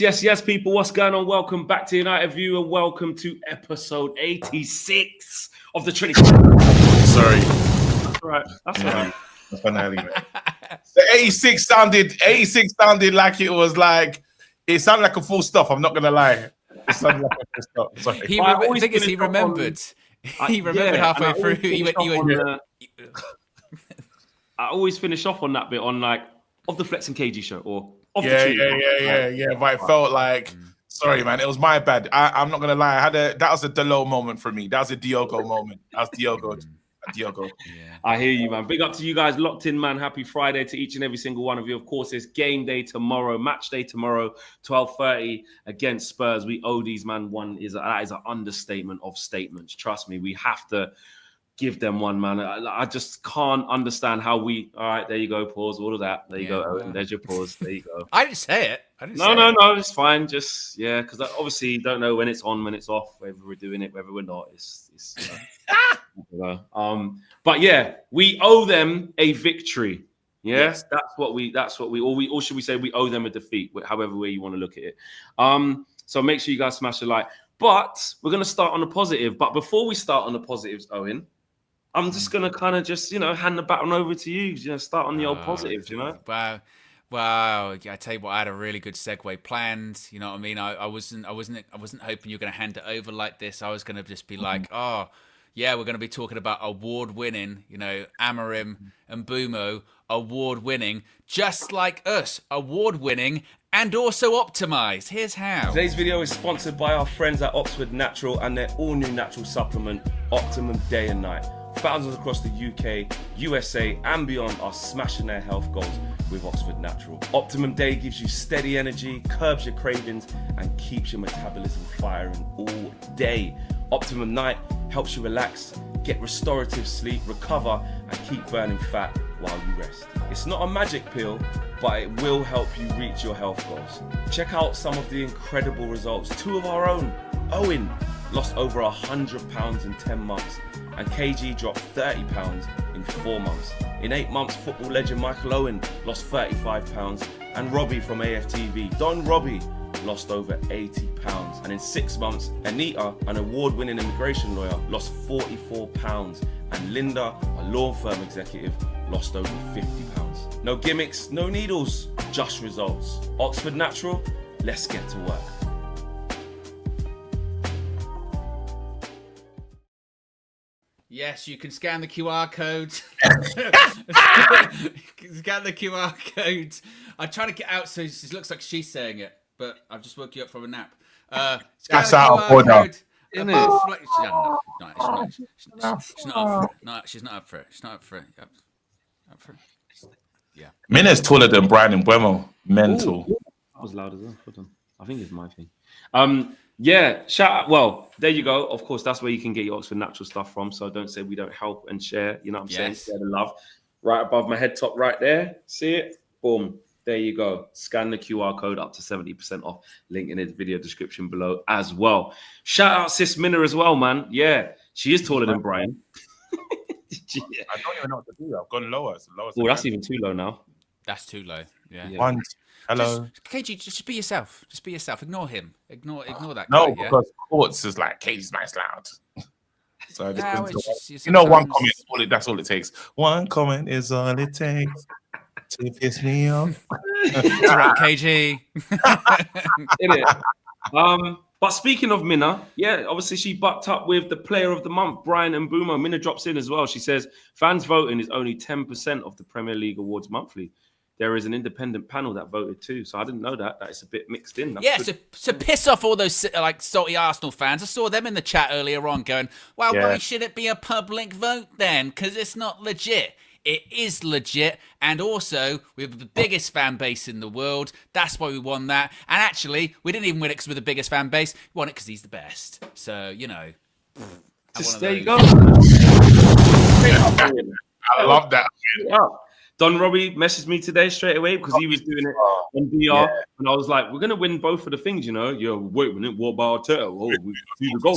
Yes, people. What's going on? Welcome back to United View and welcome to episode 86 of the Trinity. Sorry. That's all right. That's all right. That's finale, man. The 86 sounded like it was like, it sounded like a full stop. I'm not going to lie. It sounded like a full stop. Sorry. He remembered. He remembered halfway through. I always finish off on that bit on like, of the Flex and KG show or of the Yeah. But it felt like, sorry, man, it was my bad. I'm not gonna lie. That was a Delo moment for me. That was a Diogo moment. That was Diogo. Yeah. I hear you, man. Big up to you guys locked in, man. Happy Friday to each and every single one of you. Of course, it's game day tomorrow, match day tomorrow, 12:30 against Spurs. We owe these, man. That is an understatement of statements. Trust me, we have to give them one, man. I just can't understand how we. All right, there you go. Pause. All of that. There you go. Owen. There's your pause. There you go. I didn't say it. No. It's fine. Just because I obviously don't know when it's on, when it's off, whether we're doing it, whether we're not. It's But yeah, we owe them a victory. Yeah, yes. That's what we. Or should we say we owe them a defeat? However way you want to look at it. So make sure you guys smash a like. But we're gonna start on the positive. But before we start on the positives, Owen, I'm just going to kind of just, hand the baton over to you. Start on the old positives, Wow. I tell you what, I had a really good segue planned. You know what I mean? I wasn't hoping you were going to hand it over like this. I was going to just be like, we're going to be talking about award-winning, Amorim and Mbeumo, award-winning, just like us, award-winning, and also optimized. Here's how. Today's video is sponsored by our friends at Oxford Natural and their all-new natural supplement, Optimum Day and Night. Thousands across the UK, USA, and beyond are smashing their health goals with Oxford Natural. Optimum Day gives you steady energy, curbs your cravings, and keeps your metabolism firing all day. Optimum Night helps you relax, get restorative sleep, recover, and keep burning fat while you rest. It's not a magic pill, but it will help you reach your health goals. Check out some of the incredible results. Two of our own, Owen, lost over 100 pounds in 10 months. And KG dropped 30 pounds in 4 months. In 8 months, football legend Michael Owen lost 35 pounds. And Robbie from AFTV, Don Robbie, lost over 80 pounds. And in 6 months, Anita, an award-winning immigration lawyer, lost 44 pounds. And Linda, a law firm executive, lost over 50 pounds. No gimmicks, no needles, just results. Oxford Natural, let's get to work. Yes, you can scan the QR code. Scan the QR code. I'm trying to get out so it looks like she's saying it, but I've just woke you up from a nap. That's out of order. She's not up for it. Yeah. Mina's taller than Brian and Mbeumo. Mental. Ooh, that was loud as well. Hold on. I think it's my thing. Yeah, shout out. Well, there you go. Of course, that's where you can get your Oxford Natural stuff from. So don't say we don't help and share. You know what I'm saying? Share the love. Right above my head top right there. See it? Boom. There you go. Scan the QR code up to 70% off. Link in the video description below as well. Shout out Sis Minna as well, man. Yeah, she is taller than Brian. I don't even know what to do. I've gone lower. Oh, that's even too low now. That's too low. Yeah. Hello. KG, just be yourself. Just be yourself. Ignore him. Ignore that no, guy, because Courts is like, KG's nice loud. So no, one comment, that's all it takes. One comment is all it takes to piss me off. KG. But speaking of Minna, yeah, obviously she bucked up with the player of the month, Brian Mbeumo. Minna drops in as well. She says, fans voting is only 10% of the Premier League awards monthly. There is an independent panel that voted too. So I didn't know that. That is a bit mixed in. That's so piss off all those like salty Arsenal fans. I saw them in the chat earlier on going, well, why should it be a public vote then? Because it's not legit. It is legit. And also, we have the biggest fan base in the world. That's why we won that. And actually, we didn't even win it because we're the biggest fan base. We won it because he's the best. So, Just there you go. I love that. Yeah. Don Robbie messaged me today straight away because he was doing it on DR. And I was like, we're going to win both of the things, Yeah, wait a minute. What about Arteta? Oh, we see the goal.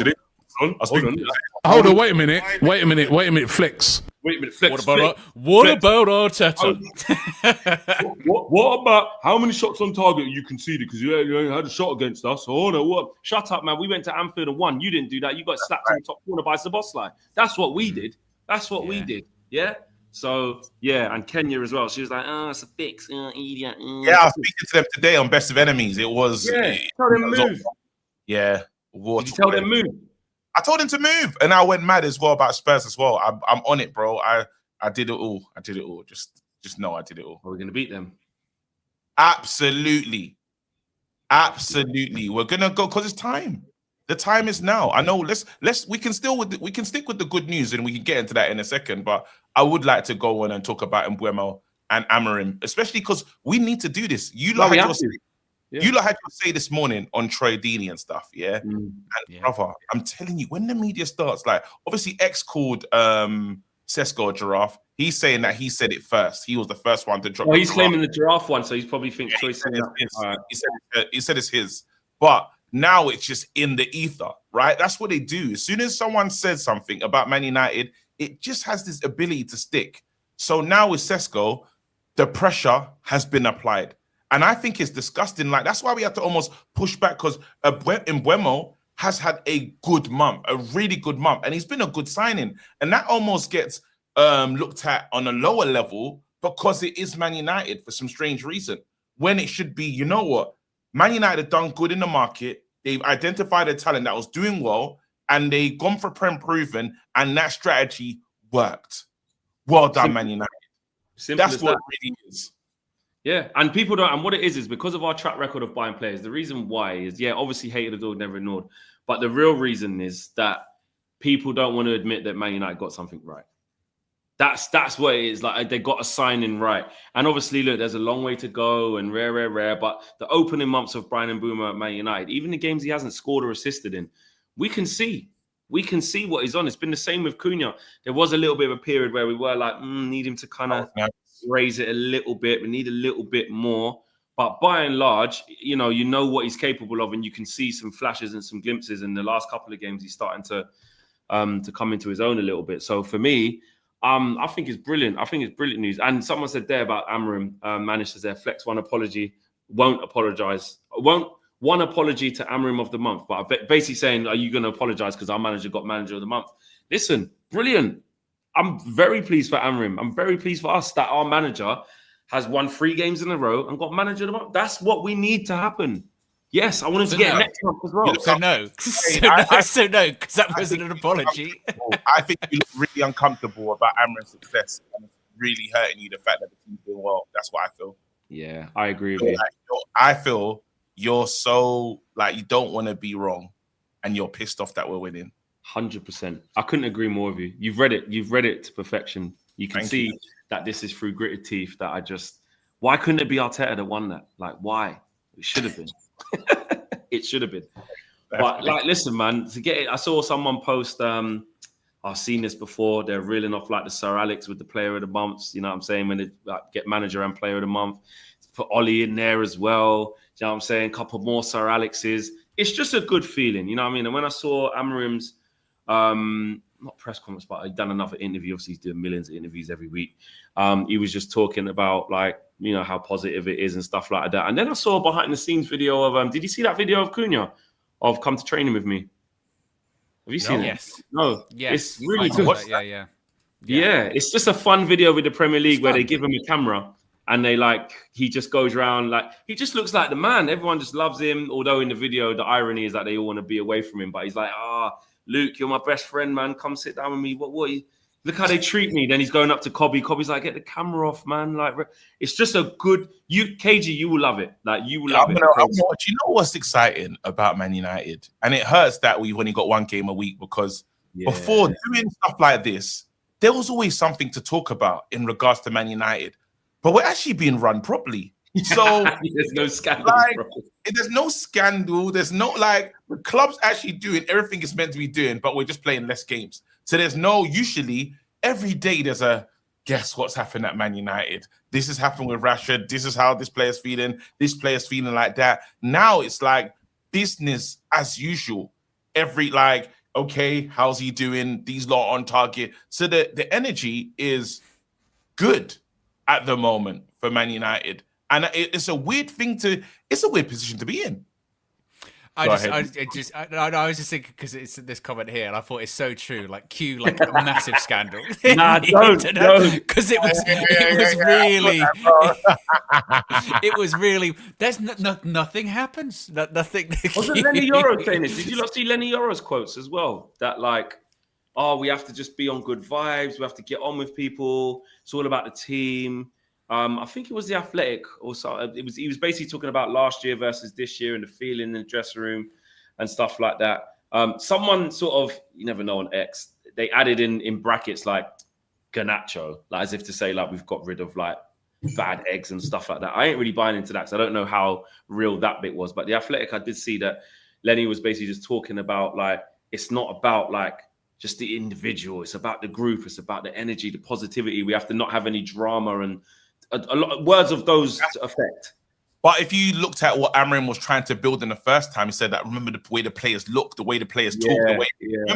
Hold on, wait a minute, Flex. Wait a minute, Flex. What about Arteta? What about how many shots on target you conceded? Because you had a shot against us. Oh no, what? Shut up, man. We went to Anfield and won. You didn't do that. You got slapped in the top corner by Szoboszlai. That's what we did. That's what we did. Yeah. So yeah, and Kenya as well. She was like, "Oh, it's a fix, idiot." Yeah, I was speaking to them today on Best of Enemies. It was tell them move. Yeah, did you tell them move? I told him to move, and I went mad as well about Spurs as well. I'm on it, bro. I did it all. I did it all. Just know I did it all. Are we gonna beat them? Absolutely. We're gonna go because it's time. The time is now. I know. We can stick with the good news, and we can get into that in a second. But I would like to go on and talk about Mbeumo and Amorim, especially because we need to do this. You lot had your say this morning on Troy Deeney and stuff, yeah? Brother, I'm telling you, when the media starts, like, obviously X called Sesko a giraffe. He's saying that he said it first. He was the first one to drop. Well, he's claiming the giraffe one, so he's probably thinks Troy said he said it's his. But now it's just in the ether, right? That's what they do. As soon as someone says something about Man United, it just has this ability to stick. So now with Sesko, the pressure has been applied. And I think it's disgusting. Like, that's why we have to almost push back, because Mbeumo has had a good month, a really good month, and he's been a good signing. And that almost gets looked at on a lower level because it is Man United for some strange reason, when it should be, you know what? Man United have done good in the market. They've identified a talent that was doing well, and they've gone for Prem proven, and that strategy worked. Well done, Man United. That's what it really is. Yeah, and people don't, and what it is because of our track record of buying players. The reason why is, obviously hated the dog, never ignored. But the real reason is that people don't want to admit that Man United got something right. That's what it is. Like, they got a signing right. And obviously, look, there's a long way to go and rare. But the opening months of Bryan Mbeumo at Man United, even the games he hasn't scored or assisted in, we can see what he's on. It's been the same with Cunha. There was a little bit of a period where we were like, need him to kind of raise it a little bit. We need a little bit more. But by and large, you know what he's capable of, and you can see some flashes and some glimpses. In the last couple of games, he's starting to come into his own a little bit. So for me, I think it's brilliant. I think it's brilliant news. And someone said there about Amorim, managed to say flex one apology, won't apologize. One apology to Amorim of the month. But I'm basically saying, are you going to apologize because our manager got manager of the month? Listen, brilliant. I'm very pleased for Amorim. I'm very pleased for us that our manager has won 3 games in a row and got manager of the month. That's what we need to happen. Yes, I wanted to get next month as well. So no, because that wasn't an apology. I think you look really uncomfortable about Amorim's success, and it's really hurting you, the fact that the team's doing well. That's what I feel. Yeah, I agree with you. I feel you're so, like, you don't want to be wrong, and you're pissed off that we're winning. 100%. I couldn't agree more with you. You've read it to perfection. You can see that this is through gritted teeth. Why couldn't it be Arteta that won that? Like, why? It should have been. It should have been. But like, listen, man, to get it, I saw someone post, I've seen this before. They're reeling off like the Sir Alex with the player of the month. You know what I'm saying? When they get manager and player of the month, put Ollie in there as well. You know what I'm saying? A couple more Sir Alexes. It's just a good feeling. You know what I mean? And when I saw Amorim's, not press conference, but he'd done another interview. Obviously, he's doing millions of interviews every week. He was just talking about, like, how positive it is and stuff like that. And then I saw a behind the scenes video of, did you see that video of Cunha of come to training with me? Have you seen it? Yes. No. Yes. It's really good. Yeah. It's just a fun video with the Premier League where they give him a camera and he just goes around, like, he just looks like the man. Everyone just loves him. Although in the video, the irony is that they all want to be away from him. But he's like, Luke, you're my best friend, man. Come sit down with me. What? Look how they treat me. Then he's going up to Cobby. Cobby's like, get the camera off, man. Like, it's just a good. KG, you will love it. Like, you will love it. You know what's exciting about Man United, and it hurts that we've only got 1 game a week, because before doing stuff like this, there was always something to talk about in regards to Man United. But we're actually being run properly. So there's no scandal. There's no scandal. There's no, the club's actually doing everything it's meant to be doing, but we're just playing less games. So there's usually every day there's a guess what's happened at Man United. This has happened with Rashford. This is how this player's feeling. This player's feeling like that. Now it's like business as usual. okay, how's he doing? These lot on target. So the energy is good at the moment for Man United. And it's a weird position to be in. I was just thinking because it's this comment here, and I thought it's so true. Like, cue like a massive scandal. Nah, don't. Because it was really. There's nothing happens. Nothing. Wasn't Lenny Yoro saying this? Did you not see Lenny Yoro's quotes as well? That like, oh, we have to just be on good vibes. We have to get on with people. It's all about the team. I think it was The Athletic or so. He was basically talking about last year versus this year and the feeling in the dressing room and stuff like that. Someone sort of, you never know on X, they added in brackets like Garnacho, like as if to say like we've got rid of like bad eggs and stuff like that. I ain't really buying into that because I don't know how real that bit was. But The Athletic, I did see that Lenny was basically just talking about like it's not about like just the individual. It's about the group. It's about the energy, the positivity. We have to not have any drama and a lot of words of those effect. But if you looked at what Amorim was trying to build in the first time, he said that remember the way the players look, the way the players talk, remember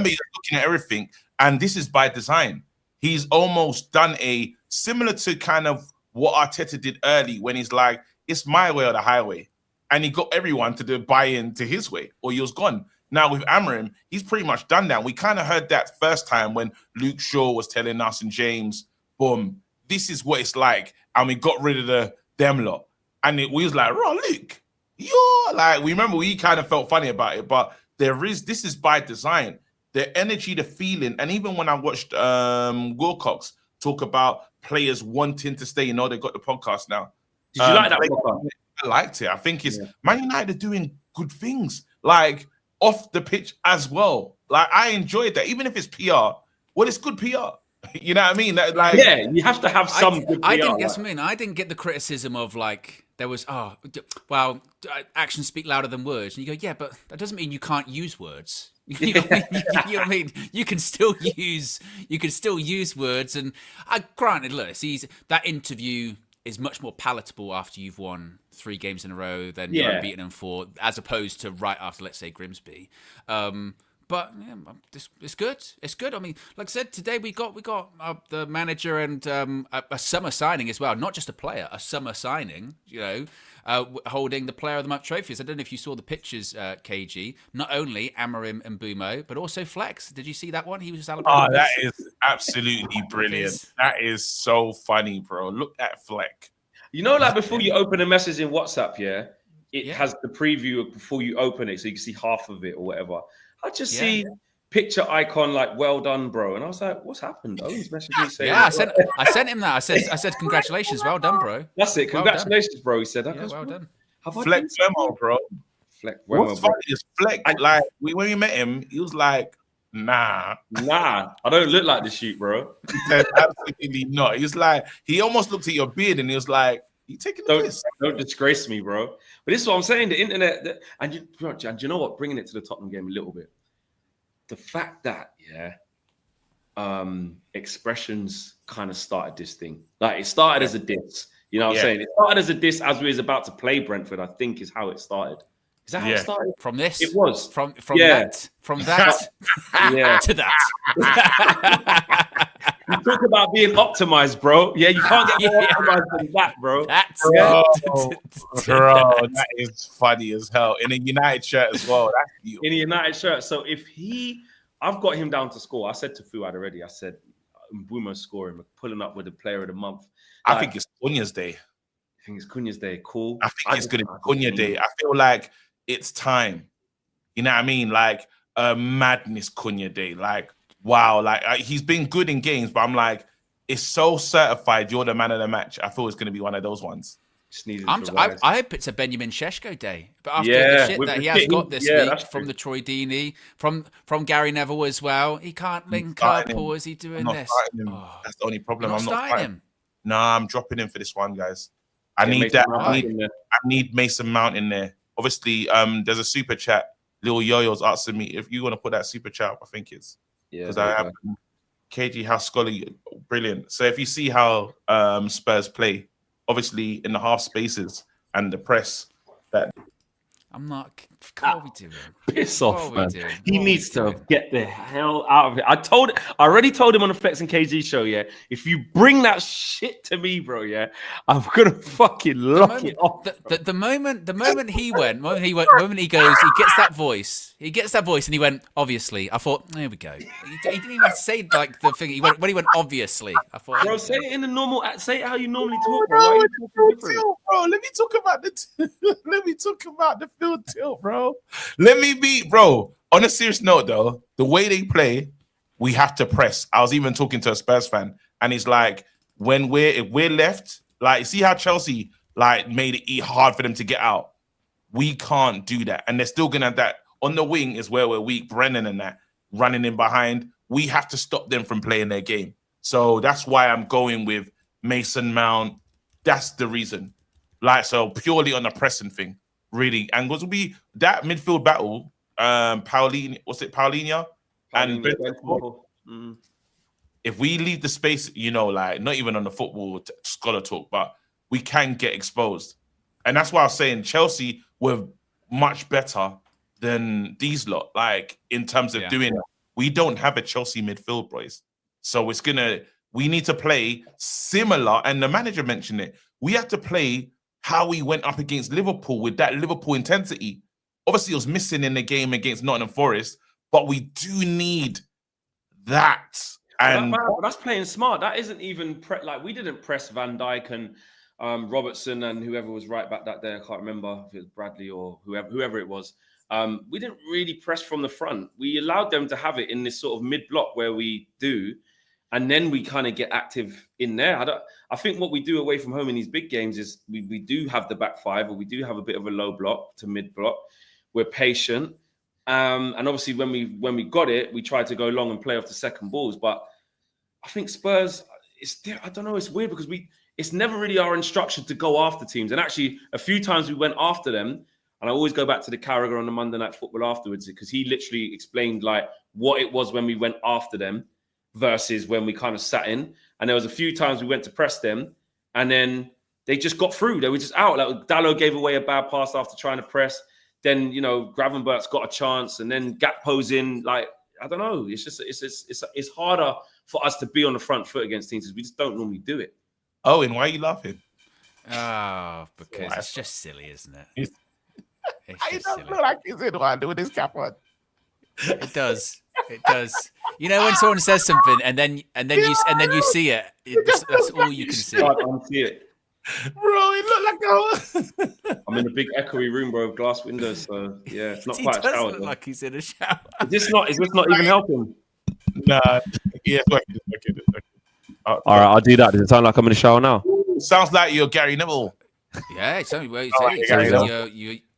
he's looking at everything, and this is by design. He's almost done a similar to kind of what Arteta did early when he's like, it's my way or the highway. And he got everyone to buy into his way or he was gone. Now with Amorim, he's pretty much done that. We kind of heard that first time when Luke Shaw was telling us and James, boom, this is what it's like. And we got rid of them lot. And we was like, "Raw, Luke, you're like," we remember we kind of felt funny about it, but this is by design. The energy, the feeling, and even when I watched Wilcox talk about players wanting to stay, they got the podcast now. Did you like that podcast? I liked it. I think it's Man United are doing good things, like off the pitch as well. Like I enjoyed that, even if it's PR. Well, it's good PR. You know what I mean? Like, yeah, you have to have some good PR. I didn't get the criticism of like there was actions speak louder than words, and you go, yeah, but that doesn't mean you can't use words. You know what I mean? You can still use words, and granted, look, it's easy. That interview is much more palatable after you've won 3 games in a row than you've beaten them 4, as opposed to right after, let's say, Grimsby. But yeah, it's good. It's good. I mean, like I said, today we got the manager and a summer signing as well. Not just a player, a summer signing. Holding the Player of the Month trophies. I don't know if you saw the pictures, KG. Not only Amorim and Mbeumo, but also Flex. Did you see that one? He was celebrating. Oh, that is absolutely brilliant. That is so funny, bro. Look at Fleck. You know, like before you open a message in WhatsApp, it has the preview before you open it, so you can see half of it or whatever. I just see picture icon like "well done, bro," and I was like, "What's happened?" Oh, he's messaged me saying, "Yeah, I sent him that. I said, congratulations, well done, bro." That's it, congratulations, bro. He said, "Well done." Fleck Mbeumo, bro. What's funny is Fleck. Like when we met him, he was like, "Nah, I don't look like the sheep, bro." He said, "Absolutely not." He was like, he almost looked at your beard and he was like, "You taking the piss? Don't disgrace me, bro." But this is what I'm saying. The internet, and you know what? Bringing it to the Tottenham game a little bit. The fact that expressions kind of started this thing. Like it started as a diss. You know what I'm saying? It started as a diss as we was about to play Brentford, I think is how it started. Is that how it started? From this? It was. From that to that. You talk about being optimized, bro. Yeah, you can't get more optimized than that, bro. Bro, that is funny as hell. In a United shirt as well. That's beautiful. In a United shirt. So I've got him down to score. I said to Fuad already, I said, Mbeumo scoring, pulling up with the Player of the Month. I think it's Cunha's day. I think it's Cunha's day. Cool. I think it's going to be Cunha day. I feel like it's time. You know what I mean? Like a madness Cunha day. Like, wow. Like he's been good in games, but I'm like, it's so certified you're the man of the match. I feel it's going to be one of those ones. I hope it's a Benjamin Sheshko day. But after the shit that he has got this week from the Troy Deeney, from Gary Neville as well, he can't link up, or is he doing this? That's the only problem. I'm not starting him. No, I'm dropping him for this one, guys. I need that. I need Mason Mount in there. Obviously, there's a super chat. Lil Yo-Yo's asking me if you want to put that super chat up. I think it's because I have KG House Scholar, brilliant. So if you see how Spurs play, obviously in the half spaces and the press, that I'm not What are we doing? Piss What off, are we man. doing? He What are we needs to doing? get the hell out of it. I already told him on the Flex and KG show, yeah. If you bring that shit to me, bro, yeah, I'm gonna fucking lock it off. The moment he goes, he gets that voice, and he went, obviously. I thought, there we go. He didn't even have to say like the thing. When he went, obviously. I thought, Bro, say it in the normal. Say it how you normally talk, bro. Bro, Why are you it's talking field different? tilt, bro. Let me talk about let me talk about the field tilt, bro. Let me be, bro. On a serious note, though, the way they play, we have to press. I was even talking to a Spurs fan, and he's like, if we're left, like, see how Chelsea like made it hard for them to get out. We can't do that, and they're still gonna have that on the wing. Is where we're weak. Brennan and that running in behind. We have to stop them from playing their game. So that's why I'm going with Mason Mount. That's the reason. Like, so purely on the pressing thing, really. And what will be that midfield battle? Paulinho, what's it? Paulinho and if we leave the space, you know, like not even on the football scholar talk, but we can get exposed. And that's why I was saying Chelsea were much better than these lot, like in terms of doing it. We don't have a Chelsea midfield, boys. So we need to play similar. And the manager mentioned it. We have to play how we went up against Liverpool with that Liverpool intensity. Obviously, it was missing in the game against Nottingham Forest, but we do need that. And that's playing smart. That isn't even like we didn't press Van Dijk and Robertson and whoever was right back that day. I can't remember if it was Bradley or whoever it was. We didn't really press from the front. We allowed them to have it in this sort of mid-block where we do, and then we kind of get active in there. I think what we do away from home in these big games is we do have the back five, or we do have a bit of a low block to mid-block. We're patient. And obviously when we got it, we tried to go long and play off the second balls. But I think Spurs, I don't know, it's weird because it's never really our instruction to go after teams. And actually, a few times we went after them, and I always go back to the Carragher on the Monday Night Football afterwards, because he literally explained like what it was when we went after them versus when we kind of sat in. And there was a few times we went to press them, and then they just got through. They were just out. Like Dalot gave away a bad pass after trying to press. Then, you know, Gravenberch's got a chance, and then Gakpo's in. Like, I don't know. It's just it's harder for us to be on the front foot against teams because we just don't normally do it. Owen, why are you laughing? Oh, because it's just silly, isn't it? It It's doesn't look like he's in one with his cap on. It does. It does. You know when someone says something and then you see it. That's all you can see. I can't see it. Bro, it looked like I'm in a big echoey room, bro, with glass windows. So yeah, it's not He quite does a shower. look Though. like he's in a shower. Is this not even helping? Nah, yeah, it's working. All right, I'll do that. Does it sound like I'm in the shower now? Sounds like you're Gary Neville. Yeah, it's only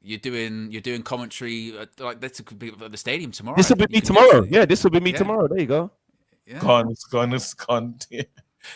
you're doing commentary like this could be at the stadium tomorrow. This will be me tomorrow. Yeah, this will be me tomorrow. There you go. Yeah. It's gone. Yeah.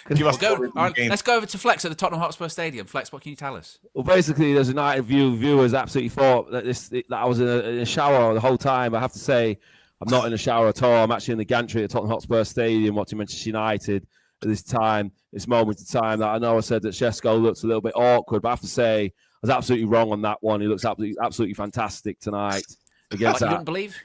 Let's go over to Flex at the Tottenham Hotspur Stadium. Flex, what can you tell us? Well, basically, there's United viewers absolutely thought that I was in a shower the whole time. I have to say, I'm not in a shower at all. I'm actually in the gantry at Tottenham Hotspur Stadium watching Manchester United at this time, this moment in time. That I know I said that Šeško looks a little bit awkward, but I have to say I was absolutely wrong on that one. He looks absolutely fantastic tonight. Against Like you wouldn't believe?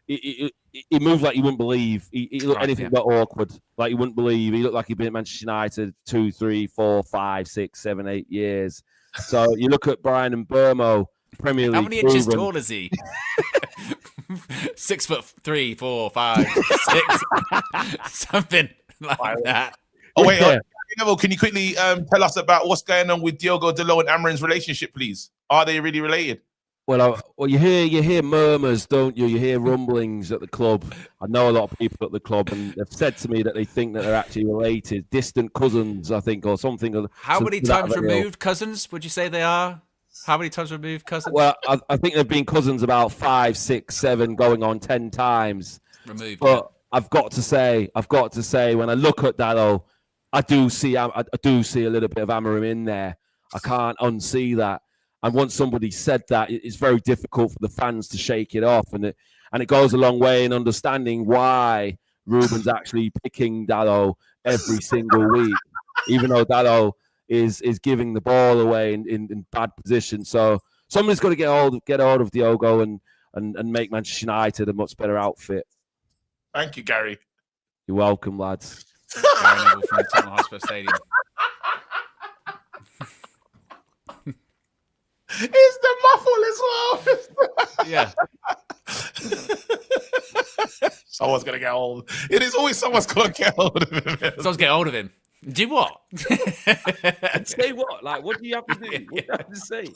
He moved like you wouldn't believe. He looked anything but awkward. Like you wouldn't believe. He looked like he'd been at Manchester United 2, 3, 4, 5, 6, 7, 8 years. So you look at Brian Mbeumo, Premier League. How many inches tall is he? 6'3", 4, 5, 6, something like that. Oh wait, Neville, can you quickly tell us about what's going on with Diogo Dalot and Amorim's relationship, please? Are they really related? Well, you hear murmurs, don't you? You hear rumblings at the club. I know a lot of people at the club, and they've said to me that they think that they're actually related, distant cousins, I think, or something. How many times removed cousins would you say they are? How many times removed cousins? Well, I think they've been cousins about 5, 6, 7, going on 10 times. Removed. But I've got to say, when I look at Dalot, I do see a little bit of Amorim in there. I can't unsee that. And once somebody said that, it's very difficult for the fans to shake it off. And it goes a long way in understanding why Ruben's actually picking Dalot every single week, even though Dalot is giving the ball away in bad position. So Somebody's got to get hold of Diogo and make Manchester United a much better outfit. Thank you, Gary. You're welcome, lads. Gary Neville from Tottenham Hotspur Stadium. It's the muffle as well. Yeah. Someone's gonna get hold. It is always someone's gonna get hold of him. Someone's get hold of him. Do what? Say what? Like, what do you have to do? What do you have to say?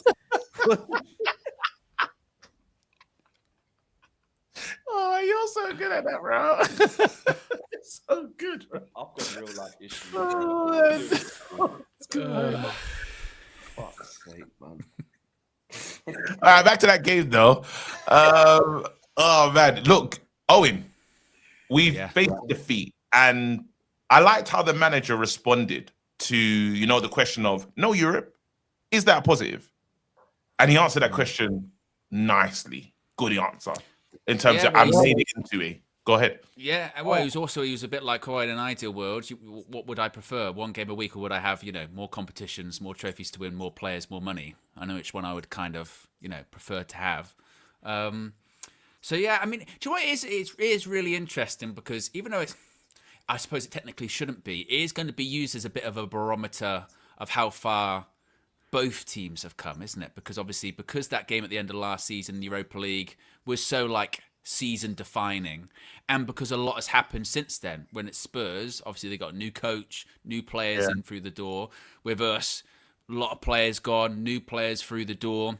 Oh, you're so good at that, bro. It's so good, bro. I've got real life issues. Fuck's sake, man. All right, back to that game though. Oh man, look, Owen, we've faced defeat, and I liked how the manager responded to the question of no Europe. Is that positive? And he answered that question nicely. Good answer in terms of I made it into it. Go ahead. Yeah, well, he was a bit like, in an ideal world, what would I prefer? One game a week, or would I have, more competitions, more trophies to win, more players, more money? I know which one I would kind of, prefer to have. So yeah, I mean, do you know what it is really interesting, because even though I suppose it technically shouldn't be, it is going to be used as a bit of a barometer of how far both teams have come, isn't it? Because obviously, because that game at the end of last season, the Europa League, was so season defining, and because a lot has happened since then. When it's Spurs, obviously they got a new coach, new players in through the door. With us, a lot of players gone, new players through the door,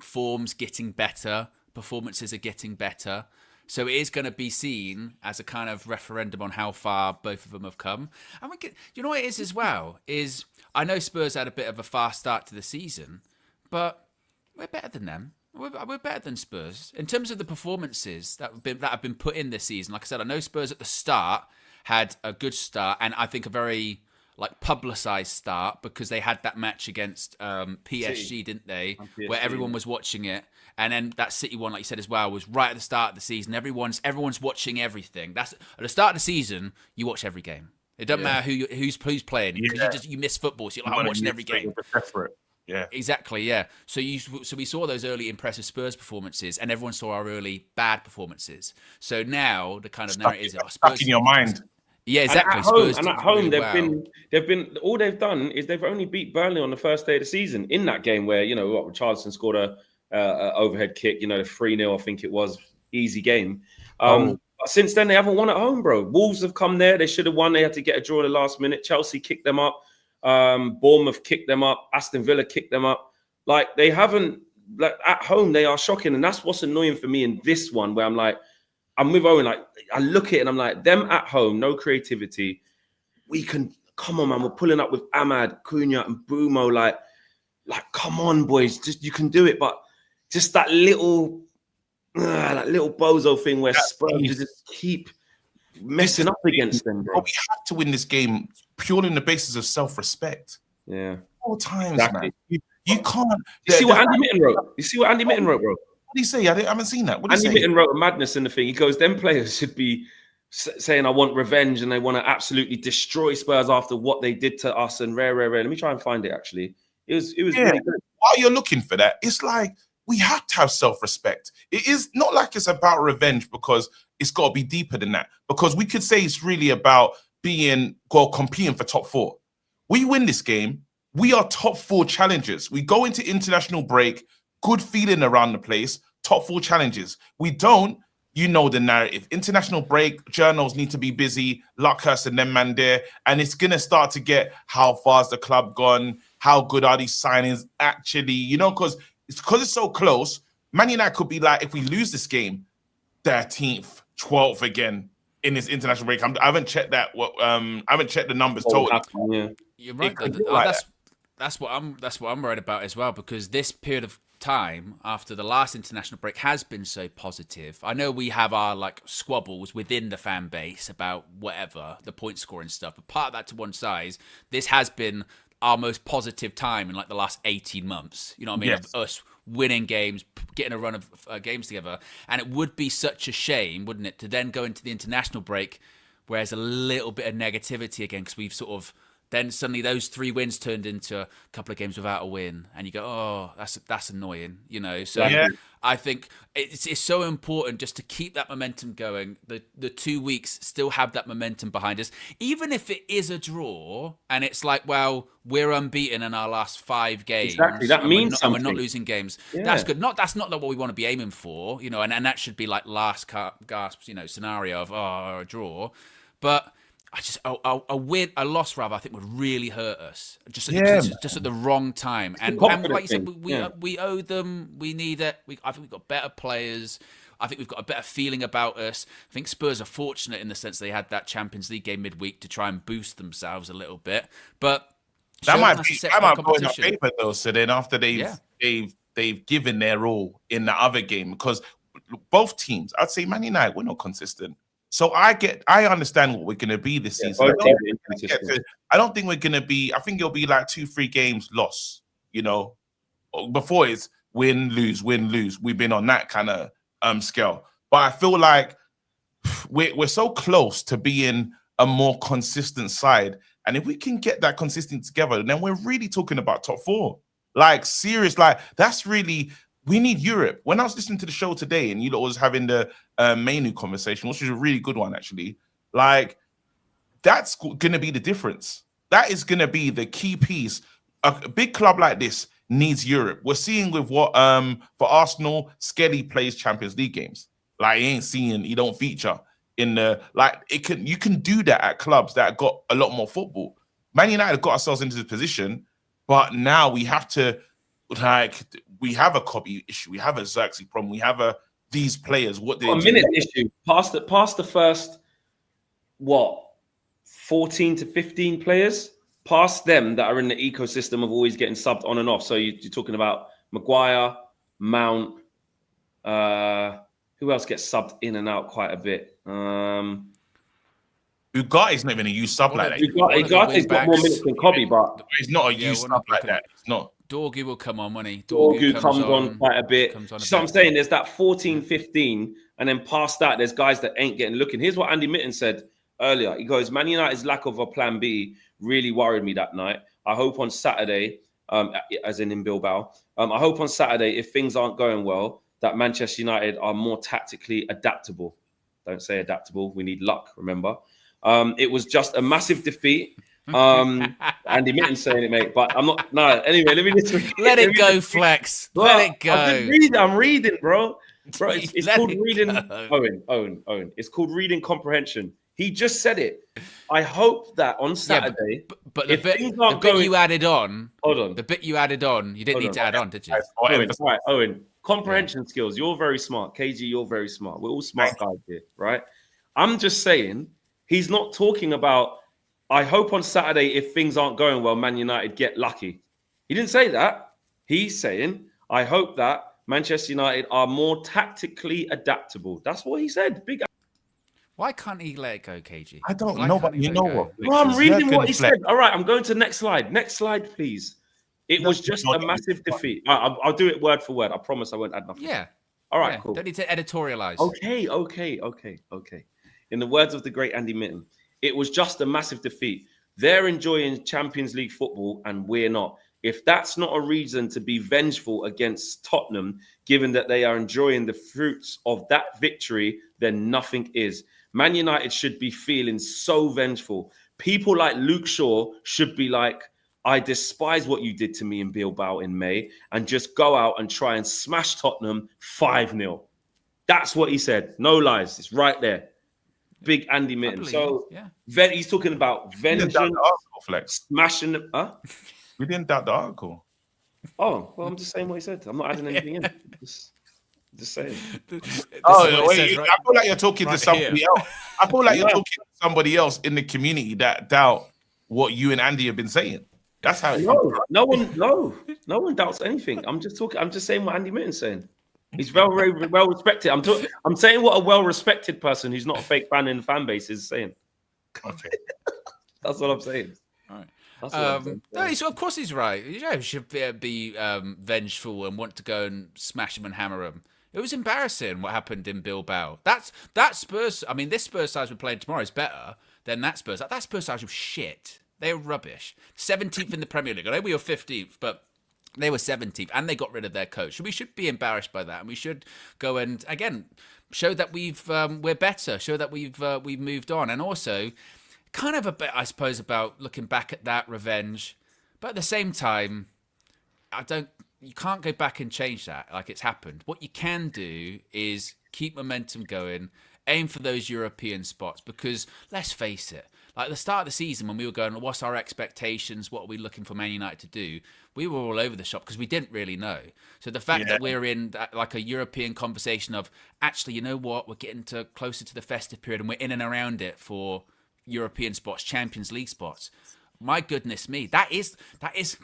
form's getting better, performances are getting better. So it is going to be seen as a kind of referendum on how far both of them have come. And you know what it is as well, is I know Spurs had a bit of a fast start to the season, but we're better than them. We're better than Spurs in terms of the performances that have been put in this season. Like I said, I know Spurs at the start had a good start, and I think a very publicized start, because they had that match against PSG, didn't they? Where everyone was watching it, and then that City one, like you said as well, was right at the start of the season. Everyone's watching everything. That's at the start of the season. You watch every game. It doesn't matter who's playing, because you miss football. So you're like, I'm watching every game. Yeah, exactly. Yeah. So we saw those early impressive Spurs performances, and everyone saw our early bad performances. So now the kind of narrative is stuck in your mind. Yeah, exactly. And at home, they've been all they've done is they've only beat Burnley on the first day of the season in that game where Richarlison scored a overhead kick. The 3-0, I think it was, easy game. Since then they haven't won at home, bro. Wolves have come there. They should have won. They had to get a draw in the last minute. Chelsea kicked them up. Bournemouth kicked them up. Aston Villa kicked them up. They haven't. At home, they are shocking, and that's what's annoying for me in this one, where I'm with Owen. I look at it and I'm like, them at home, no creativity. We can come on, man. We're pulling up with Ahmad, Cunha, and Mbeumo. Like, come on, boys. You can do it, but just that little bozo thing where Spurs just keep messing up against them, bro. We have to win this game purely on the basis of self-respect. Yeah. All times, man. You can't. You see what Andy Mitten wrote, bro? What did he say? I haven't seen that. What did Andy Mitten wrote a madness in the thing. He goes, them players should be saying, I want revenge, and they want to absolutely destroy Spurs after what they did to us, and rare. Let me try and find it, actually. It was really good. While you're looking for that, it's like, we have to have self-respect. It is not like it's about revenge, because it's got to be deeper than that. Because we could say it's really about competing for top 4. We win this game, we are top 4 challengers. We go into international break, good feeling around the place, top 4 challenges. We don't, the narrative. International break, journals need to be busy, Luckhurst and them man there, and it's going to start to get how far's the club gone, how good are these signings actually, because it's so close. Man United could be like, if we lose this game, 13th, 12th again in this international break. I haven't checked that. I haven't checked the numbers totally. Yeah. You're right. That's what I'm worried about as well, because this period of time after the last international break has been so positive. I know we have our squabbles within the fan base about whatever the point scoring stuff, but part of that to one side, this has been our most positive time in the last 18 months. You know what I mean? Yes. Of us winning games, getting a run of games together. And it would be such a shame, wouldn't it, to then go into the international break where there's a little bit of negativity again, because we've then suddenly those 3 wins turned into a couple of games without a win, and you go, oh, that's annoying, you know. So Yeah. I think it's so important just to keep that momentum going. The 2 weeks still have that momentum behind us, even if it is a draw and it's like, well, we're unbeaten in our last 5 games. Exactly, that means and we're something. not losing games. Yeah. That's good. That's not what we want to be aiming for, you know. And that should be like last gasp, you know, scenario of a draw. But I just a loss rather, I think would really hurt us. Just at the wrong time. And like you said, we owe them. We need it. I think we've got better players. I think we've got a better feeling about us. I think Spurs are fortunate in the sense they had that Champions League game midweek to try and boost themselves a little bit. But that might go in our favour though. So then after they've given their all in the other game, because both teams, I'd say Man United, we're not consistent. So I understand what we're going to be this season. I don't think we're going to be. I think it'll be like 2-3 games loss. You know, before it's win lose. We've been on that kind of scale. But I feel like we're so close to being a more consistent side, and if we can get that consistent together, then we're really talking about top 4. Like serious. Like that's really. We need Europe. When I was listening to the show today and you lot was having the menu conversation, which was a really good one, actually, like that's going to be the difference. That is going to be the key piece. A big club like this needs Europe. We're seeing with what, for Arsenal, Skelly plays Champions League games. Like he don't feature in the, like you can do that at clubs that got a lot more football. Man United got ourselves into this position, but now we have to, we have a copy issue. We have a Xerxes problem. We have these players. What they minute issue past the first 14 to 15 players past them that are in the ecosystem of always getting subbed on and off. So you're talking about Maguire, Mount. Who else gets subbed in and out quite a bit? Ugarte not even a use sub like that. Ugate's got more minutes than Kobe, but he's not a use sub like that. It's not. Dorgu will come on, won't he? Dorgu comes on quite a bit. So I'm saying there's that 14, 15, and then past that, there's guys that ain't getting looking. Here's what Andy Mitten said earlier. He goes, Man United's lack of a plan B really worried me that night. I hope on Saturday, as in Bilbao, I hope on Saturday, if things aren't going well, that Manchester United are more tactically adaptable. Don't say adaptable. We need luck, remember. It was just a massive defeat. Andy Mitten's saying it, mate, but I'm not. No, anyway, let me listen. Let it go, Flex. Let it go. I'm reading, bro. It's called reading. Owen. It's called reading comprehension. He just said it. I hope that on Saturday, but the bit you added on. Hold on. The bit you added on. You didn't need to add on, did you? Owen. Comprehension skills. You're very smart. KG, you're very smart. We're all smart guys here, right? I'm just saying he's not talking about. I hope on Saturday, if things aren't going well, Man United get lucky. He didn't say that. He's saying, I hope that Manchester United are more tactically adaptable. That's what he said. Big. Why can't he let it go, KG? I don't know, but you know what? Well, I'm reading what he said. All right, I'm going to the next slide. Next slide, please. It was just a massive defeat. I'll do it word for word. I promise I won't add nothing. Yeah. All right, cool. Don't need to editorialize. Okay. In the words of the great Andy Mitten, it was just a massive defeat. They're enjoying Champions League football and we're not. If that's not a reason to be vengeful against Tottenham, given that they are enjoying the fruits of that victory, then nothing is. Man United should be feeling so vengeful. People like Luke Shaw should be like, I despise what you did to me in Bilbao in May, and just go out and try and smash Tottenham 5-0. That's what he said. No lies. It's right there. Big Andy Mitten. So he's talking about vengeance, smashing them. Huh? We didn't doubt the article. Oh, well, I'm just saying what he said. I'm not adding anything in. Just saying. I feel like you're talking to somebody else. I feel like you're talking to somebody else in the community that doubt what you and Andy have been saying. That's how. No one doubts anything. I'm just saying what Andy Mitten's saying. He's very well respected. I'm saying what a well-respected person who's not a fake fan in the fan base is saying. Okay. That's what I'm saying. All right. No, of course he's right. He should be vengeful and want to go and smash him and hammer him. It was embarrassing what happened in Bilbao. That Spurs. I mean, this Spurs side we're playing tomorrow is better than that Spurs. That Spurs side was shit. They were rubbish. 17th in the Premier League. I know we were 15th, but they were 17th, and they got rid of their coach. So we should be embarrassed by that, and we should go and again show that we're better, show that we've moved on, and also kind of a bit, I suppose, about looking back at that revenge. But at the same time, you can't go back and change that. Like, it's happened. What you can do is keep momentum going, aim for those European spots, because let's face it, like at the start of the season when we were going, what's our expectations? What are we looking for Man United to do? We were all over the shop because we didn't really know. So the fact that we're in like a European conversation of, actually, you know what, we're getting closer to the festive period and we're in and around it for European spots, Champions League spots. My goodness me, that is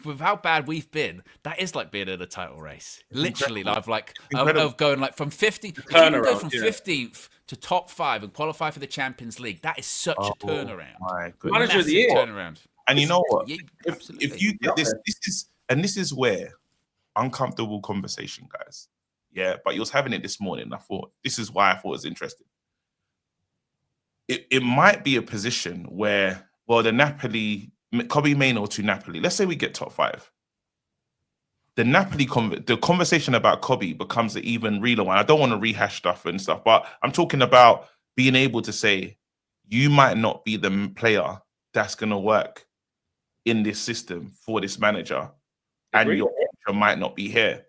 with how bad we've been. That is like being in a title race, literally. Of going like from 15th. If you can go from 15th to top 5 and qualify for the Champions League, that is such a turnaround. My goodness. Manager of the year. Turnaround. And you know what? Yeah, if you get this is where uncomfortable conversation, guys. Yeah, but you was having it this morning. I thought this is why I thought it was interesting. It might be a position where, well, the Napoli, Kobe Mainoo to Napoli. Let's say we get top 5. The Napoli the conversation about Kobe becomes an even realer one. I don't want to rehash stuff and stuff, but I'm talking about being able to say you might not be the player that's going to work in this system for this manager, and your future might not be here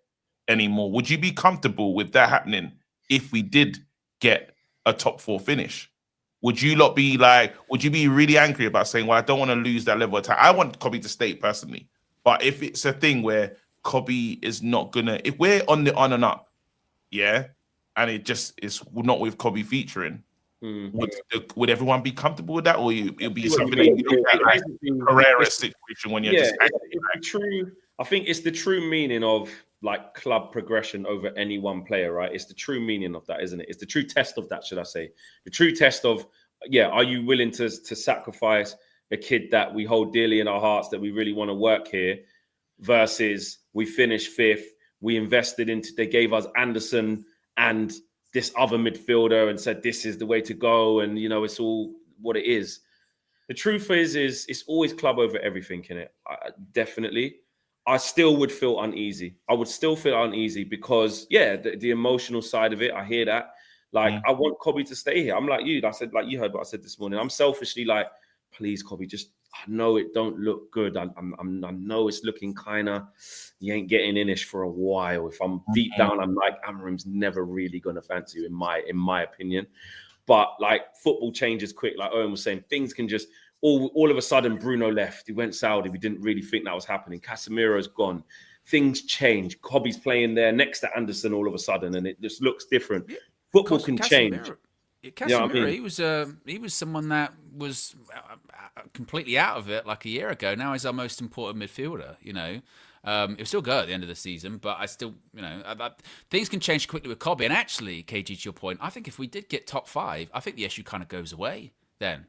anymore. Would you be comfortable with that happening if we did get a top 4 finish? Would you not be like, would you be really angry about saying, well, I don't want to lose that level of time? I want Kobe to stay personally. But if it's a thing where Kobe is not going to, if we're on the on and up, yeah, and it just is not with Kobe featuring, would everyone be comfortable with that? Or it'll be something that you look at like Herrera's situation when you're just angry? It's true. I think it's the true meaning of like club progression over any one player, right? It's the true meaning of that, isn't it? It's the true test of that, should I say? The true test of, are you willing to sacrifice a kid that we hold dearly in our hearts, that we really want to work here, versus we finished 5th, we invested into, they gave us Anderson and this other midfielder and said, this is the way to go. And, you know, it's all what it is. The truth is it's always club over everything, innit? Definitely. I still would feel uneasy. I would still feel uneasy because, the emotional side of it, I hear that. Like, I want Kobe to stay here. I'm like you. I said, like you heard what I said this morning. I'm selfishly like, please, Kobe, just, I know it don't look good. I know it's looking kind of, you ain't getting in-ish for a while. If I'm deep down, I'm like, Amorim's never really going to fancy you, in my opinion. But, like, football changes quick. Like Owen was saying, things can just... All of a sudden, Bruno left. He went Saudi. We didn't really think that was happening. Casemiro's gone. Things change. Kobe's playing there next to Anderson all of a sudden, and it just looks different. Football can change. Casemiro, you know what I mean? he was someone that was completely out of it like a year ago. Now he's our most important midfielder. You know, he'll still go at the end of the season, but I still, you know, things can change quickly with Kobe. And actually, KG, to your point, I think if we did get top 5, I think the issue kind of goes away then.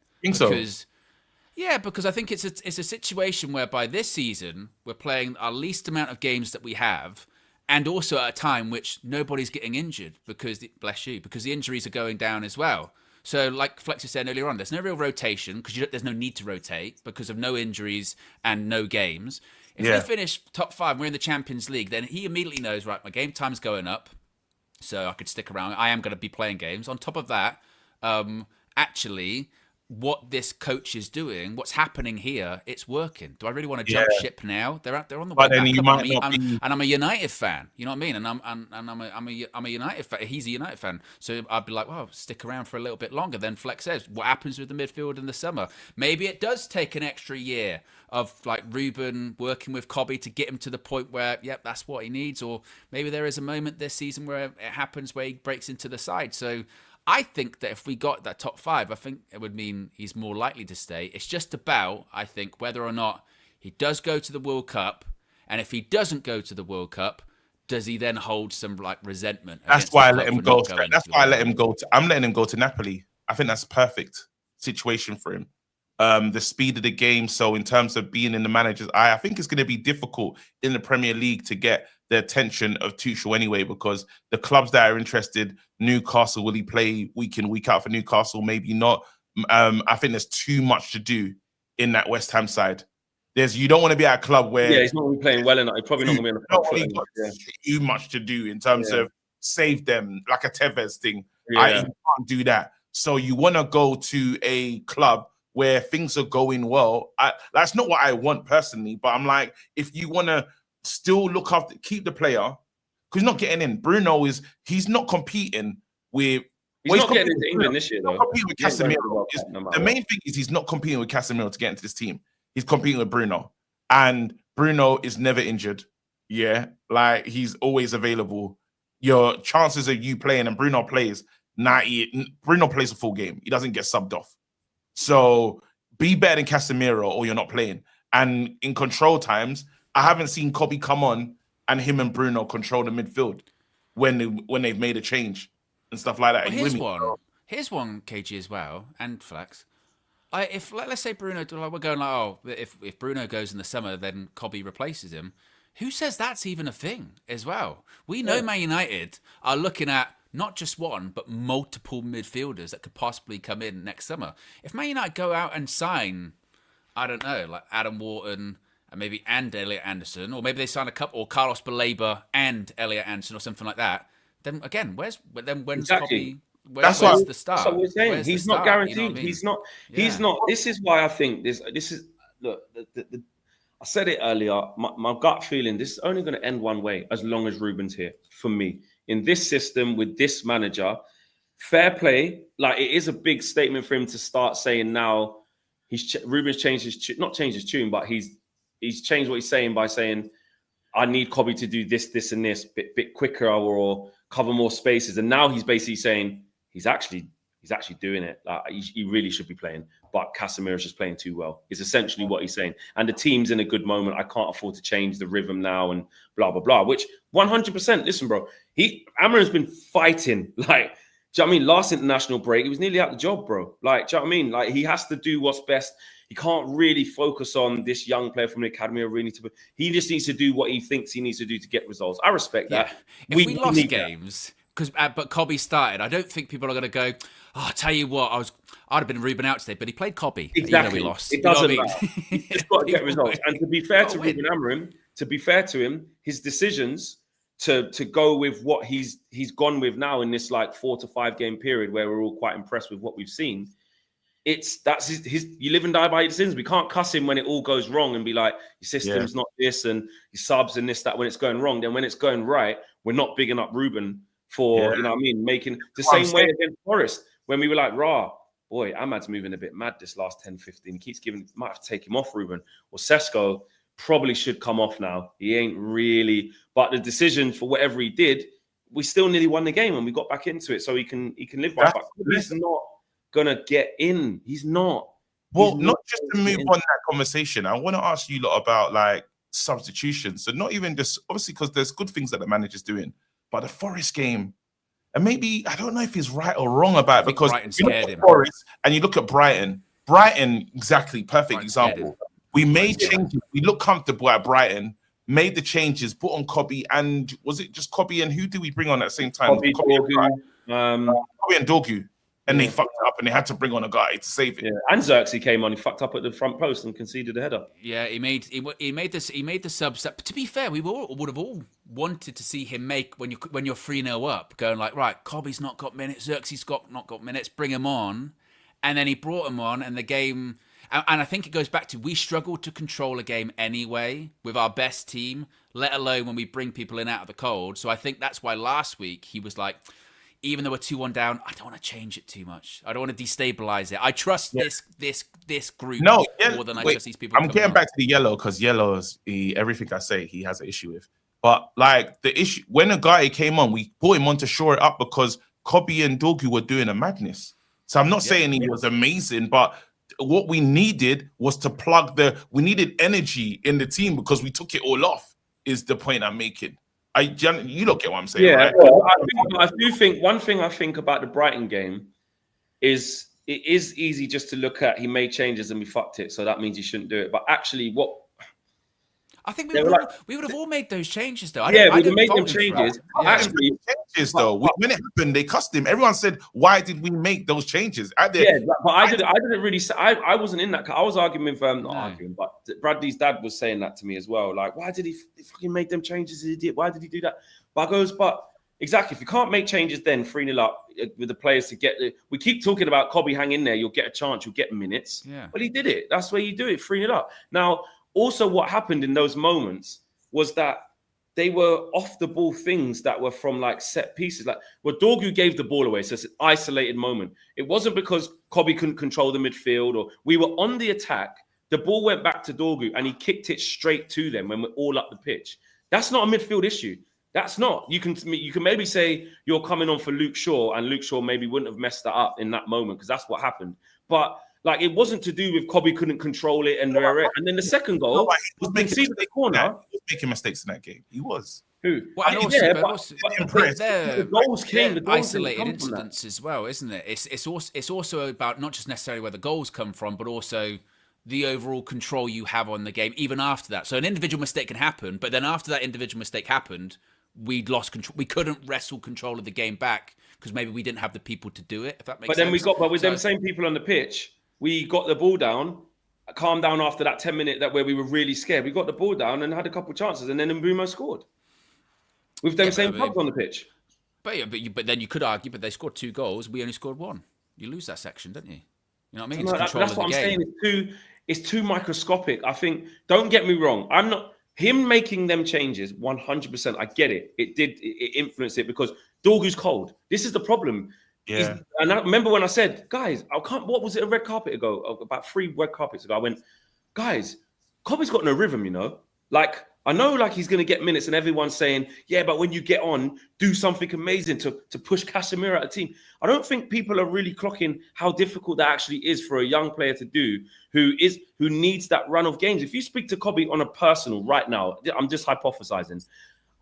Yeah, because I think it's a situation whereby this season we're playing our least amount of games that we have, and also at a time which nobody's getting injured because the injuries are going down as well. So, like Flex was saying earlier on, there's no real rotation because there's no need to rotate because of no injuries and no games. If we finish top 5, we're in the Champions League, then he immediately knows, right, my game time's going up, so I could stick around. I am going to be playing games. On top of that, actually, what this coach is doing, what's happening here, it's working. Do I really want to jump ship now? They're on the way back up. And I'm a United fan. You know what I mean? And I'm a United fan. He's a United fan. So I'd be like, well, stick around for a little bit longer. Then Flex says, what happens with the midfield in the summer? Maybe it does take an extra year of like Ruben working with Kobe to get him to the point where, that's what he needs. Or maybe there is a moment this season where it happens where he breaks into the side. So I think that if we got that top 5, I think it would mean he's more likely to stay. It's just about, I think, whether or not he does go to the World Cup. And if he doesn't go to the World Cup, does he then hold some like resentment? That's why I let him go. That's why I let him go. I'm letting him go to Napoli. I think that's perfect situation for him. The speed of the game. So in terms of being in the manager's eye, I think it's going to be difficult in the Premier League to get the attention of Tuchel anyway, because the clubs that are interested, Newcastle, will he play week in, week out for Newcastle? Maybe not. I think there's too much to do in that West Ham side. You don't want to be at a club where he's not going to be playing well enough. He's probably not going to be on the front foot enough. Got too much to do in terms of save them, like a Tevez thing. You can't do that. So you want to go to a club where things are going well. That's not what I want personally, but I'm like, if you want to still look after, keep the player, because he's not getting in. Bruno he's not competing with. He's not getting into England this year, though. He's not competing with Casemiro. The main thing is he's not competing with Casemiro to get into this team. He's competing with Bruno. And Bruno is never injured. Yeah. Like, he's always available. Your chances of you playing and Bruno plays 90. Bruno plays a full game. He doesn't get subbed off. So be better than Casemiro or you're not playing. And in control times, I haven't seen Kobe come on and him and Bruno control the midfield when they've made a change and stuff like that. Well, here's one, KG, as well, and Flex. Let's say Bruno, we're going like, oh, if Bruno goes in the summer, then Kobe replaces him. Who says that's even a thing as well? We know Man United are looking at not just one, but multiple midfielders that could possibly come in next summer. If Man United go out and sign, I don't know, like Adam Wharton and Elliot Anderson, or maybe they sign a couple, or Carlos Baleba and Elliot Anderson or something like that, then again, when's Kobe? Where's the start? That's what we're saying. He's not guaranteed. You know what I mean? He's not. This is why I think this is. Look, I said it earlier. My gut feeling. This is only going to end one way as long as Ruben's here. For me, in this system with this manager, fair play. Like, it is a big statement for him to start saying now. Ruben's changed not changed his tune, but he's changed what he's saying by saying, I need Kobe to do this, and this bit quicker, or cover more spaces. And now he's basically saying he's actually doing it. Like, he really should be playing, but Casemiro's just playing too well. Is essentially what he's saying. And the team's in a good moment. I can't afford to change the rhythm now and blah, blah, blah, which 100%, listen, bro, Amorim's been fighting. Like, do you know what I mean? Last international break, he was nearly out the job, bro. Like, do you know what I mean? Like, he has to do what's best. He can't really focus on this young player from the academy. He just needs to do what he thinks he needs to do to get results. I respect that. If we lost games, but Kobe started, I don't think people are going to go, oh, I'll tell you what, I'd have been Ruben out today, but he played Kobe. Exactly. We lost. It doesn't matter. He's got to get results. And to be fair to Ruben Amorim, to be fair to him, his decisions to go with what he's gone with now in this like 4 to 5 game period where we're all quite impressed with what we've seen. That's his you live and die by your decisions. We can't cuss him when it all goes wrong and be like, your system's not this and your subs and this, that when it's going wrong. Then when it's going right, we're not bigging up Ruben for, you know what I mean, making the same way against Forest when we were like, boy, Ahmad's moving a bit mad this last 10, 15. Might have to take him off, Ruben. Or Sesko probably should come off now. He ain't really, but the decision for whatever he did, we still nearly won the game and we got back into it so he can live by it. But he's not gonna get in. He's not. Well, not just to move on that conversation, I want to ask you lot about like substitutions. So not even just obviously because there's good things that the manager's doing, but the Forest game, and maybe I don't know if he's right or wrong about it because you look at Forest and you look at Brighton, exactly perfect example. We made changes. We look comfortable at Brighton. Made the changes, put on Kobe, and was it just Kobe and who did we bring on at the same time? Kobe and Dorgu. And they fucked it up and they had to bring on a guy to save it. Yeah. And Xerxes came on, he fucked up at the front post and conceded a header. Yeah, he made the subs. To be fair, we would have all wanted to see him make when you're 3-0 up, going like, right, Kobe's not got minutes, Xerxes not got minutes, bring him on. And then he brought him on and the game, and I think it goes back to we struggled to control a game anyway with our best team, let alone when we bring people in out of the cold. So I think that's why last week he was like, even though we're 2-1 down, I don't want to change it too much. I don't want to destabilize it. I trust this group more than I trust these people. I'm getting back to the yellow because yellow is everything I say he has an issue with. But like the issue when a guy came on, we brought him on to shore it up because Kobe and Dorgu were doing a madness. So I'm not saying he was amazing, but what we needed was to we needed energy in the team because we took it all off. Is the point I'm making. You don't get what I'm saying, right? Well, I do think one thing I think about the Brighton game is it is easy just to look at he made changes and we fucked it, so that means you shouldn't do it. But actually, I think They were like, we would have all made those changes, though. we would don't made them fault him for changes. that. Yeah. Actually, changes though. When it happened, they cussed him. Everyone said, "Why did we make those changes?" but I didn't really say. I wasn't in that. I was arguing with not arguing, but Bradley's dad was saying that to me as well. Like, why did he fucking make them changes? Idiot. Why did he do that? But I goes, but exactly. If you can't make changes, then 3-0 up with the players to get. We keep talking about Kobe, hang in there. You'll get a chance. You'll get minutes. Yeah. But he did it. That's where you do it. 3-0 up. Now, also, what happened in those moments was that they were off the ball things that were from like set pieces. Like, well, Dorgu gave the ball away, so it's an isolated moment. It wasn't because Kobe couldn't control the midfield or we were on the attack. The ball went back to Dorgu and he kicked it straight to them when we're all up the pitch. That's not a midfield issue. That's not. You can maybe say you're coming on for Luke Shaw and Luke Shaw maybe wouldn't have messed that up in that moment because that's what happened. But like, it wasn't to do with Kobe couldn't control it and then the second goal was making the corner. He was making mistakes in that game. He was. Who? Well, and also, the goals came. The goals isolated incidents as well, isn't it? It's also about not just necessarily where the goals come from, but also the overall control you have on the game, even after that. So an individual mistake can happen, but then after that individual mistake happened, we'd lost control. We couldn't wrestle control of the game back because maybe we didn't have the people to do it. If that makes sense. But with them same people on the pitch. We got the ball down, calmed down after that 10-minute where we were really scared. We got the ball down and had a couple chances, and then Mbeumo scored. With them same clubs on the pitch. But then you could argue, but they scored 2 goals. We only scored 1. You lose that section, don't you? You know what I mean? That's what I'm saying. It's too microscopic. I think. Don't get me wrong. I'm not him making them changes. 100%. I get it. It influenced it because Dorgu's cold. This is the problem. Yeah. And I remember when I said, guys, what was it, a red carpet ago? About 3 red carpets ago, I went, guys, Kobe's got no rhythm, you know? Like, I know like he's going to get minutes and everyone's saying, yeah, but when you get on, do something amazing to push Casemiro out of the team. I don't think people are really clocking how difficult that actually is for a young player to do who needs that run of games. If you speak to Kobe on a personal right now, I'm just hypothesizing,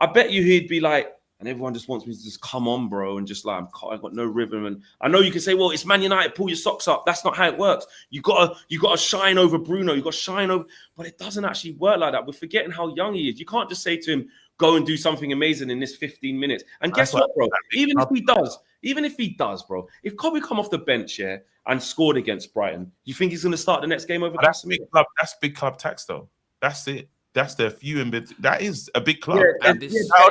I bet you he'd be like, and everyone just wants me to just come on, bro, and just like I've got no rhythm. And I know you can say, well, it's Man United, pull your socks up. That's not how it works. You gotta shine over Bruno. You got to shine over, but it doesn't actually work like that. We're forgetting how young he is. You can't just say to him, go and do something amazing in this 15 minutes. And guess what, bro? Even if he does, bro, if Kobe come off the bench here and scored against Brighton, you think he's going to start the next game over? That's big club tax, though. That's it. That's the few in bit. That is a big club. Yeah, that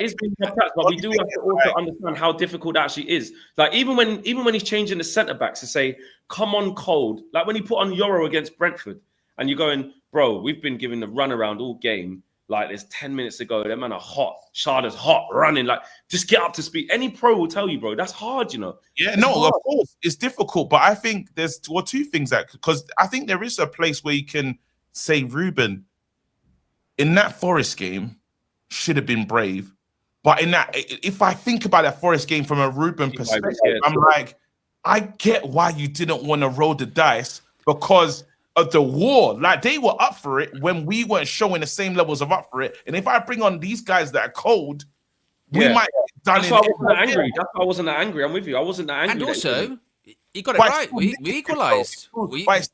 is big club tax, but we do have to also understand how difficult that actually is. Like even when he's changing the centre backs to say, "Come on, cold." Like when he put on Euro against Brentford, and you're going, "Bro, we've been giving the runaround all game. Like there's 10 minutes to go. Them man are hot. Sharda's hot, running. Like just get up to speed." Any pro will tell you, bro, that's hard. You know. Yeah, of course it's difficult, but I think there's 2 things because I think there is a place where you can say Ruben. In that Forest game, should have been brave. But if I think about that Forest game from a Ruben perspective, I'm like, I get why you didn't want to roll the dice because of the war. Like they were up for it when we weren't showing the same levels of up for it. And if I bring on these guys that are cold, we might get done. That's why I wasn't that angry. That's why I wasn't that angry. I'm with you. I wasn't that angry. And also, you got it right. We equalised. But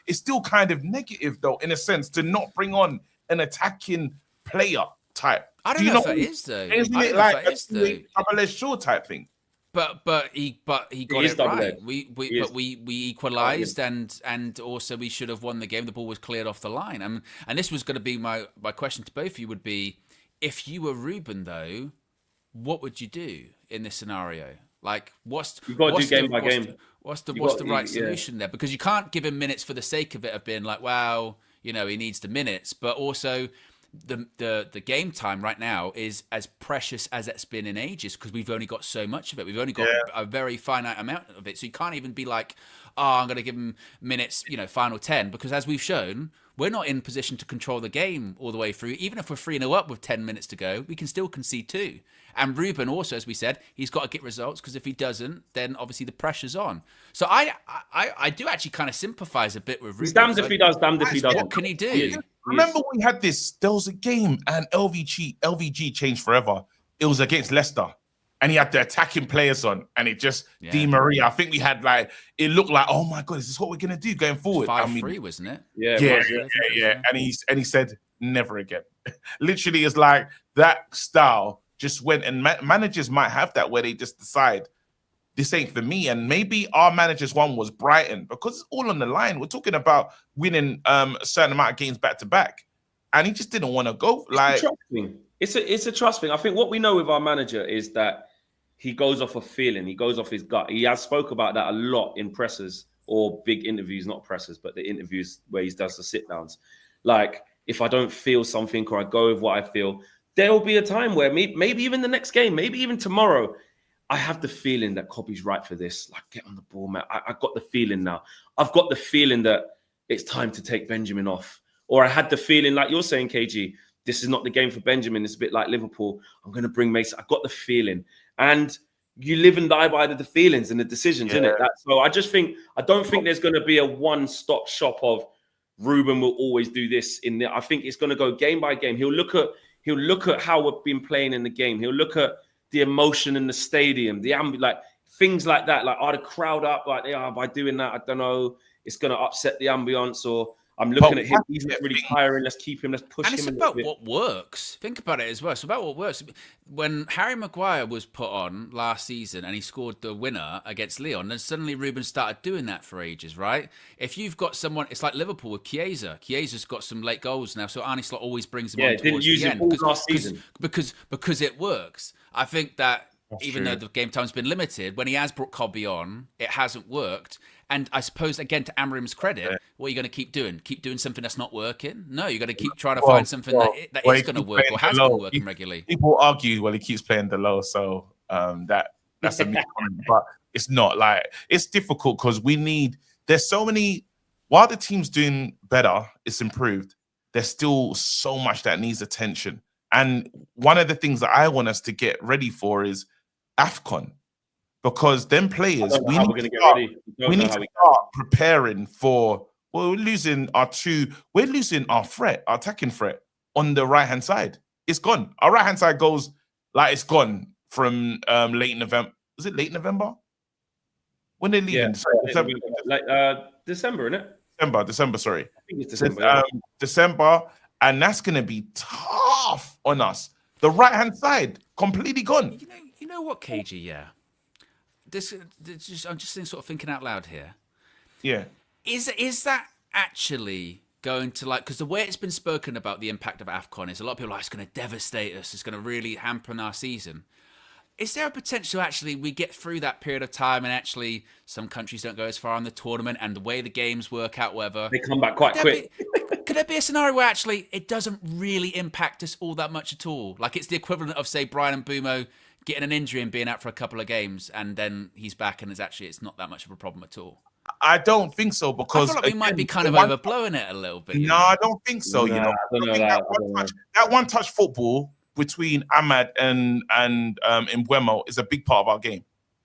it's still kind of negative though, in a sense, to not bring on an attacking player type. I don't know if it is though. Isn't it like a double-edged sword type thing? But he got it right. We equalised and also we should have won the game. The ball was cleared off the line. And this was going to be my question to both of you would be, if you were Ruben though, what would you do in this scenario? Like you've got to do game by game. What's the right solution there? Because you can't give him minutes for the sake of it of being like, wow, you know, he needs the minutes, but also the game time right now is as precious as it's been in ages because we've only got so much of it. We've only got a very finite amount of it. So you can't even be like, oh, I'm going to give him minutes, you know, final 10, because as we've shown, we're not in position to control the game all the way through. Even if we're 3-0 up with 10 minutes to go, we can still concede 2. And Ruben also, as we said, he's got to get results because if he doesn't, then obviously the pressure's on. So I do actually kind of sympathise a bit with Ruben. He's damned if he does, damned if he doesn't. What can he do? Remember we had this, there was a game and LVG changed forever. It was against Leicester. And he had the attacking players on, and it just Di Maria. I think we had it looked like, oh my god, is this what we're gonna do going forward? 5-3, wasn't it? Yeah. And he said, never again. Literally, it's like that style just went, and managers might have that where they just decide this ain't for me. And maybe our manager's one was Brighton, because it's all on the line. We're talking about winning a certain amount of games back to back, and he just didn't want to go. Like, it's a trust thing. I think what we know with our manager is that he goes off of feeling. He goes off his gut. He has spoke about that a lot in pressers or big interviews, not pressers, but the interviews where he does the sit downs. Like, if I don't feel something or I go with what I feel, there will be a time where maybe even the next game, maybe even tomorrow, I have the feeling that Kobe's right for this. Like, get on the ball, man. I got the feeling now. I've got the feeling that it's time to take Benjamin off. Or I had the feeling, like you're saying, KG, this is not the game for Benjamin. It's a bit like Liverpool. I'm going to bring Mason. I got the feeling. And you live and die by the feelings and the decisions, innit? So I don't think there's going to be a one-stop shop of Ruben will always do this in there. I think it's going to go game by game. He'll look at how we've been playing in the game. He'll look at the emotion in the stadium, like things like that. Like, are the crowd up like they are by doing that? I don't know. It's going to upset the ambience, or I'm looking at him. He's not really tiring. Let's keep him. Let's push him. And it's about what works. Think about it as well. It's about what works. When Harry Maguire was put on last season and he scored the winner against Lyon, then suddenly Ruben started doing that for ages, right? If you've got someone, it's like Liverpool with Chiesa. Chiesa's got some late goals now, so Arne Slot always brings him on towards the end because it works. I think that even though the game time's been limited, when he has brought Kobe on, it hasn't worked. And I suppose, again, to Amorim's credit, what are you going to keep doing? Keep doing something that's not working? No, you're going to keep trying to find something that is going to work or has been working regularly. People argue, well, he keeps playing the low, so that's a mixed comment. But it's not like, it's difficult because there's so many, while the team's doing better, it's improved, there's still so much that needs attention. And one of the things that I want us to get ready for is AFCON. Because them players, we need to start preparing for. Well, we're losing our attacking threat on the right hand side. It's gone. Our right hand side goes like it's gone from late November. Was it late November? When they leaving? December, isn't it? December. Sorry, I think it's December. December, and that's gonna be tough on us. The right hand side completely gone. You know what, KG? Yeah. I'm just sort of thinking out loud here. Yeah. Is that actually going to, like, because the way it's been spoken about the impact of AFCON is a lot of people are like, it's going to devastate us. It's going to really hamper our season. Is there a potential actually we get through that period of time and actually some countries don't go as far in the tournament and the way the games work out, whether they come back quite quick? Could there be a scenario where actually it doesn't really impact us all that much at all? Like, it's the equivalent of, say, Brian Mbeumo getting an injury and being out for a couple of games, and then he's back, and it's not that much of a problem at all. I don't think so, because I feel like we might be kind of overblowing it a little bit. No, I don't think so. That one-touch football between Ahmad and Mbeumo is a big part of our game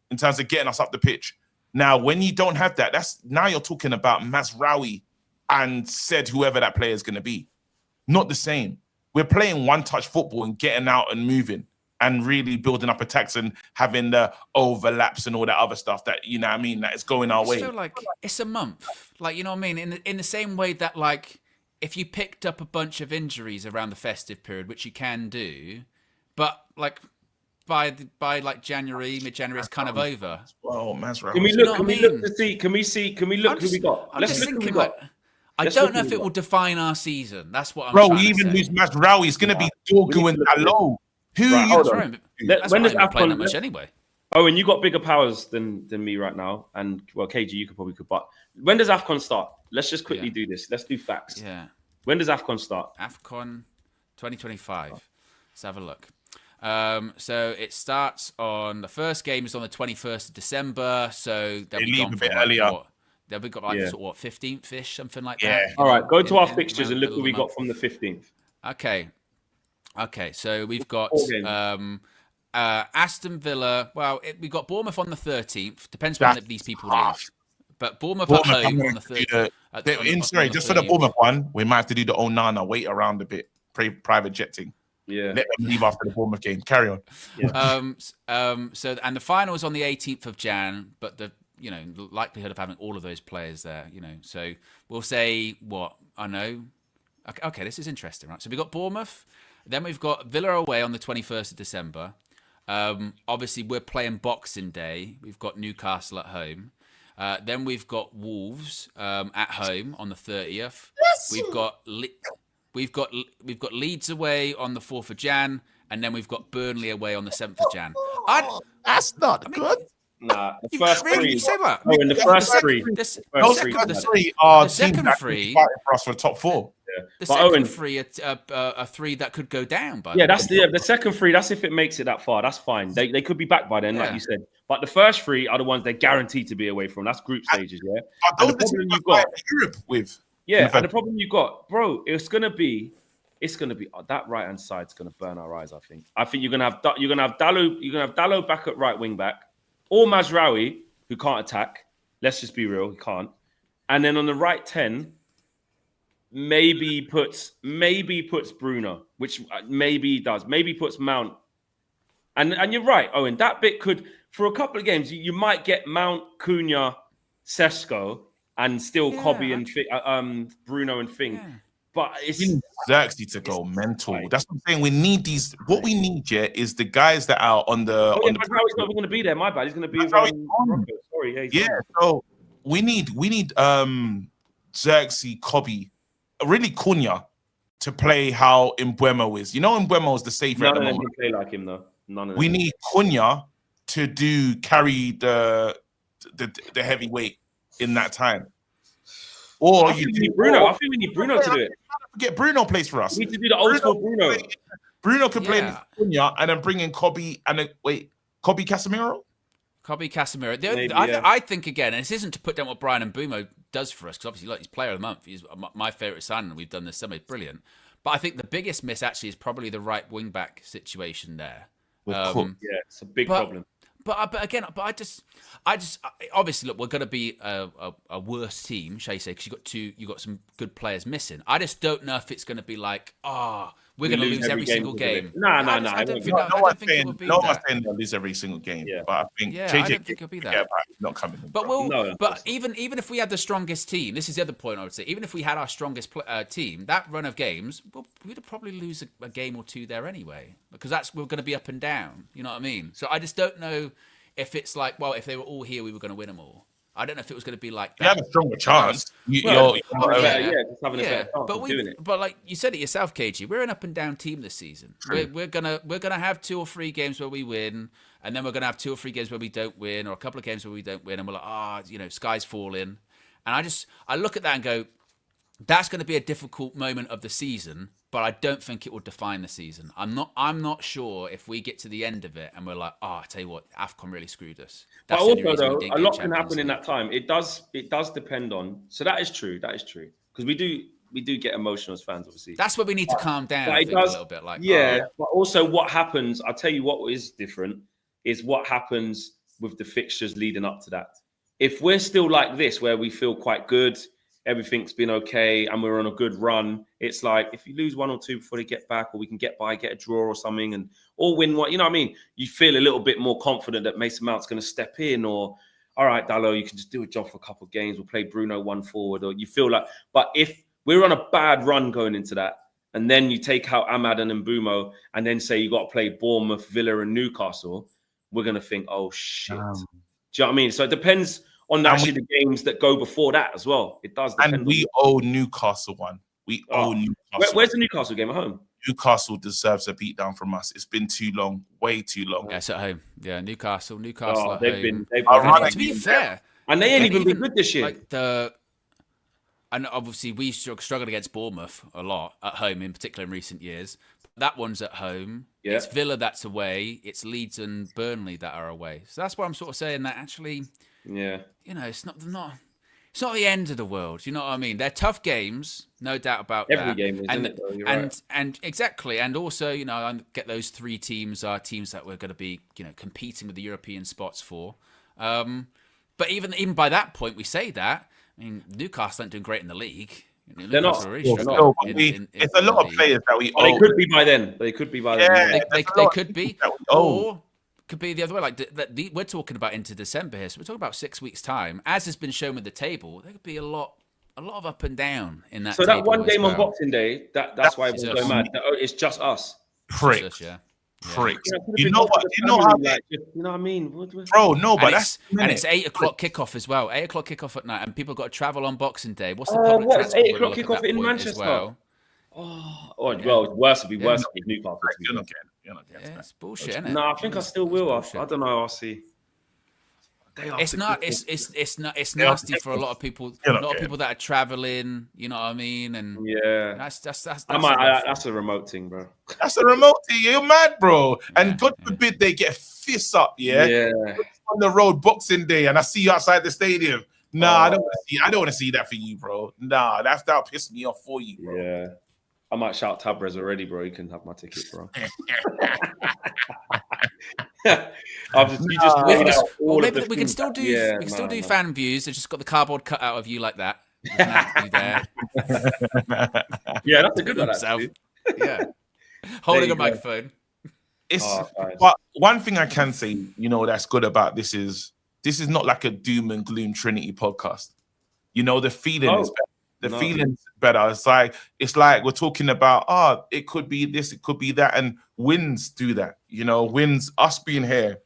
in terms of getting us up the pitch. Now, when you don't have that, now you're talking about Mazraoui and said whoever that player is going to be. Not the same. We're playing one-touch football and getting out and moving and really building up attacks and having the overlaps and all that other stuff that, you know what I mean, that is going our way. I feel like it's a month. Like, you know what I mean? In the same way that, like, if you picked up a bunch of injuries around the festive period, which you can do, but, like, by like January, mid-January, it's kind of over. Oh, Mazraoui. Can we look who we got? Let's look who we got. I don't know if it will define our season. That's what I'm trying to say. Even lose Mazraoui, it's going to be Dorgu and Allo. When does AFCON that much anyway? Oh, and you got bigger powers than me right now, and well, KG, you could. But when does AFCON start? Let's just quickly do this. Let's do facts. Yeah. When does AFCON start? AFCON 2025. Let's have a look. So it starts on the first game is on the 21st of December. So they'll be gone a bit earlier. They'll be got like 15th-ish, something like that. Yeah. All right, go to our fixtures and look who we got from the 15th. Okay, so we've got Aston Villa. Well, we've got Bournemouth on the 13th. Depends when these people leave. But Bournemouth at home on the 13th. Just for the Bournemouth one, we might have to do the Onana, wait around a bit, private jetting. Yeah. Let them leave after the Bournemouth game. Carry on. Yeah. So the final is on the 18th of Jan, but the likelihood of having all of those players there, so we'll say Okay, this is interesting, right? So we've got Bournemouth, then we've got Villa away on the 21st of December. Obviously, we're playing Boxing Day. We've got Newcastle at home. Then we've got Wolves at home on the 30th. Yes. We've got Leeds away on the 4th of Jan, and then we've got Burnley away on the 7th of Jan. That's not good. Nah, the You first really three. say that? Oh, in the first three. Those Those three. three are the teams second that three- could be fighting for us for the top 4. The But second Owen- three are three that could go down. By Yeah, the way. that's the second three. That's if it makes it that far. That's fine. They could be back by then, like Yeah. you said. But the first three are the ones they're guaranteed to be away from. That's group stages, yeah. But And those the are problem teams you we're got, fighting Europe with. yeah, and the problem you got, bro, it's gonna be that right hand side's gonna burn our eyes. I think you're gonna have Dallo back at right wing back, or Mazraoui who can't attack. Let's just be real, he can't. And then on the right 10. Maybe puts Bruno, which maybe he does. Maybe puts Mount, and you're right, Owen. That bit could, for a couple of games, you might get Mount, Cunha, Sesko, and still Kobe and Bruno and Fing. Yeah. But it's We need Xerxes to go mental. That's what I'm saying. We need these. What we need, yeah, is the guys that are on the. oh, yeah, Mazraoui's not going to be there. My bad. He's going to be with Mazraoui's on. Morocco. Sorry, yeah, he's Yeah, on. so we need Xerxes, Kobe, really Cunha to play how Mbeumo is. You know, Mbeumo is the safer at None the of them moment. can play like him though. None of them. We need Cunha to carry the heavyweight in that time. Or I think we need Bruno. I think we need Bruno to do it. Get Bruno plays for us. We need to do the old school Bruno. Bruno can play Yeah. Cunha and then bring in Kobe and Kobe Casemiro. Kobe Casemiro. Maybe, yeah. I think again, and this isn't to put down what Brian Mbeumo does for us, because obviously, like, he's player of the month. He's my favourite signing. We've done this summer. He's brilliant. But I think the biggest miss actually is probably the right wing back situation there. Cook. Yeah, it's a big problem. But I just obviously, look, we're going to be a worse team, shall you say? Because you got some good players missing. I just don't know if it's going to be like, we're going to lose every single game. No. I don't think it would be no one's that. saying they'll lose every single game. Yeah. But I think Yeah, JJ I don't think it'll be that. not coming. But No, but even if we had the strongest team, this is the other point I would say. Even if we had our strongest team, that run of games, we'd probably lose a game or two there anyway, because we're going to be up and down. You know what I mean? So I just don't know if it's like, well, if they were all here, we were going to win them all. I don't know if it was going to be like that. You have a stronger chance. Just having a better chance but of doing it. But like you said it yourself, KG, we're an up and down team this season. We're gonna have 2 or 3 games where we win, and then we're gonna have 2 or 3 games where we don't win, or a couple of games where we don't win, and we're like, sky's falling. And I look at that and go, that's going to be a difficult moment of the season, but I don't think it will define the season. I'm not sure if we get to the end of it and we're like, I tell you what, AFCON really screwed us. But That's the only also, reason we though, didn't a get lot can Champions happen in League. that time. It does depend on. So that is true. Because we do get emotional as fans, obviously. That's where we need to calm down. But I it think, does, a little bit like, but also what happens. I'll tell you what is different is what happens with the fixtures leading up to that. If we're still like this, where we feel quite good, everything's been okay, and we're on a good run, it's like if you lose 1 or 2 before they get back, or we can get a draw or something, or win one, you know what I mean? You feel a little bit more confident that Mason Mount's going to step in, or all right, Dallo, you can just do a job for a couple of games. We'll play Bruno 1 forward, or you feel like. But if we're on a bad run going into that, and then you take out Ahmad and Mbeumo, and then say you got to play Bournemouth, Villa, and Newcastle, we're going to think, oh shit. Do you know what I mean? So it depends on actually the games that go before that as well. It does depend. And we owe Newcastle one. We owe Newcastle. Where's the Newcastle game? At home? Newcastle deserves a beatdown from us. It's been too long, way too long. Yeah, it's at home. Yeah, Newcastle at home. They've been And to be fair, and they ain't even been good this year. And obviously we struggled against Bournemouth a lot at home, in particular in recent years. That one's at home. Yeah. It's Villa that's away. It's Leeds and Burnley that are away. So that's why I'm sort of saying that actually, it's not the end of the world. You know what I mean? They're tough games, no doubt about that. Every game is, isn't it? Though? You're right. And exactly, and also, I get those 3 teams are teams that we're going to be, competing with the European spots for. But even by that point, we say that. I mean, Newcastle aren't doing great in the league. They're not. It's a lot of players that we owe. They could be by then. They could be by then. Yeah, they could be. Or could be the other way. Like we're talking about into December here, so we're talking about 6 weeks' time. As has been shown with the table, there could be a lot a lot of up and down in that. So that one as game on well. Boxing Day, that's why everyone's going mad. It's just us. Pricks. Yeah. Pricks. Yeah, You know what? You know how like, you know what I mean? bro, no, but and it's 8 o'clock kickoff as well. 8 o'clock kickoff at night, and people got to travel on Boxing Day. What's the public what? It's transport 8 o'clock look at kickoff that in point Manchester. as well? Well, worse would be worse if Newcastle. you're not getting Yeah, it's bullshit, isn't it? No, I think I still will. I don't know. I'll see. It's not. It's nasty for a lot of people. A lot of people that are traveling. You know what I mean? And yeah, that's that's a remote thing, bro. That's a remote thing. You're mad, bro. And God forbid they get fists up. Yeah. On the road Boxing Day, and I see you outside the stadium. Nah, I don't want to see that for you, bro. Nah, that'll piss me off for you, bro. Yeah. I might shout Tabrez already, bro. You can have my ticket, bro. We can still do fan views. I've just got the cardboard cut out of you like that. There. Yeah, that's a good one. Yeah, holding a microphone. But one thing I can say, you know, that's good about this is not like a doom and gloom Trinity podcast. You know, the feeling is better. The feeling's better. It's like we're talking about, it could be this, it could be that, and wins do that. You know, wins, us being here,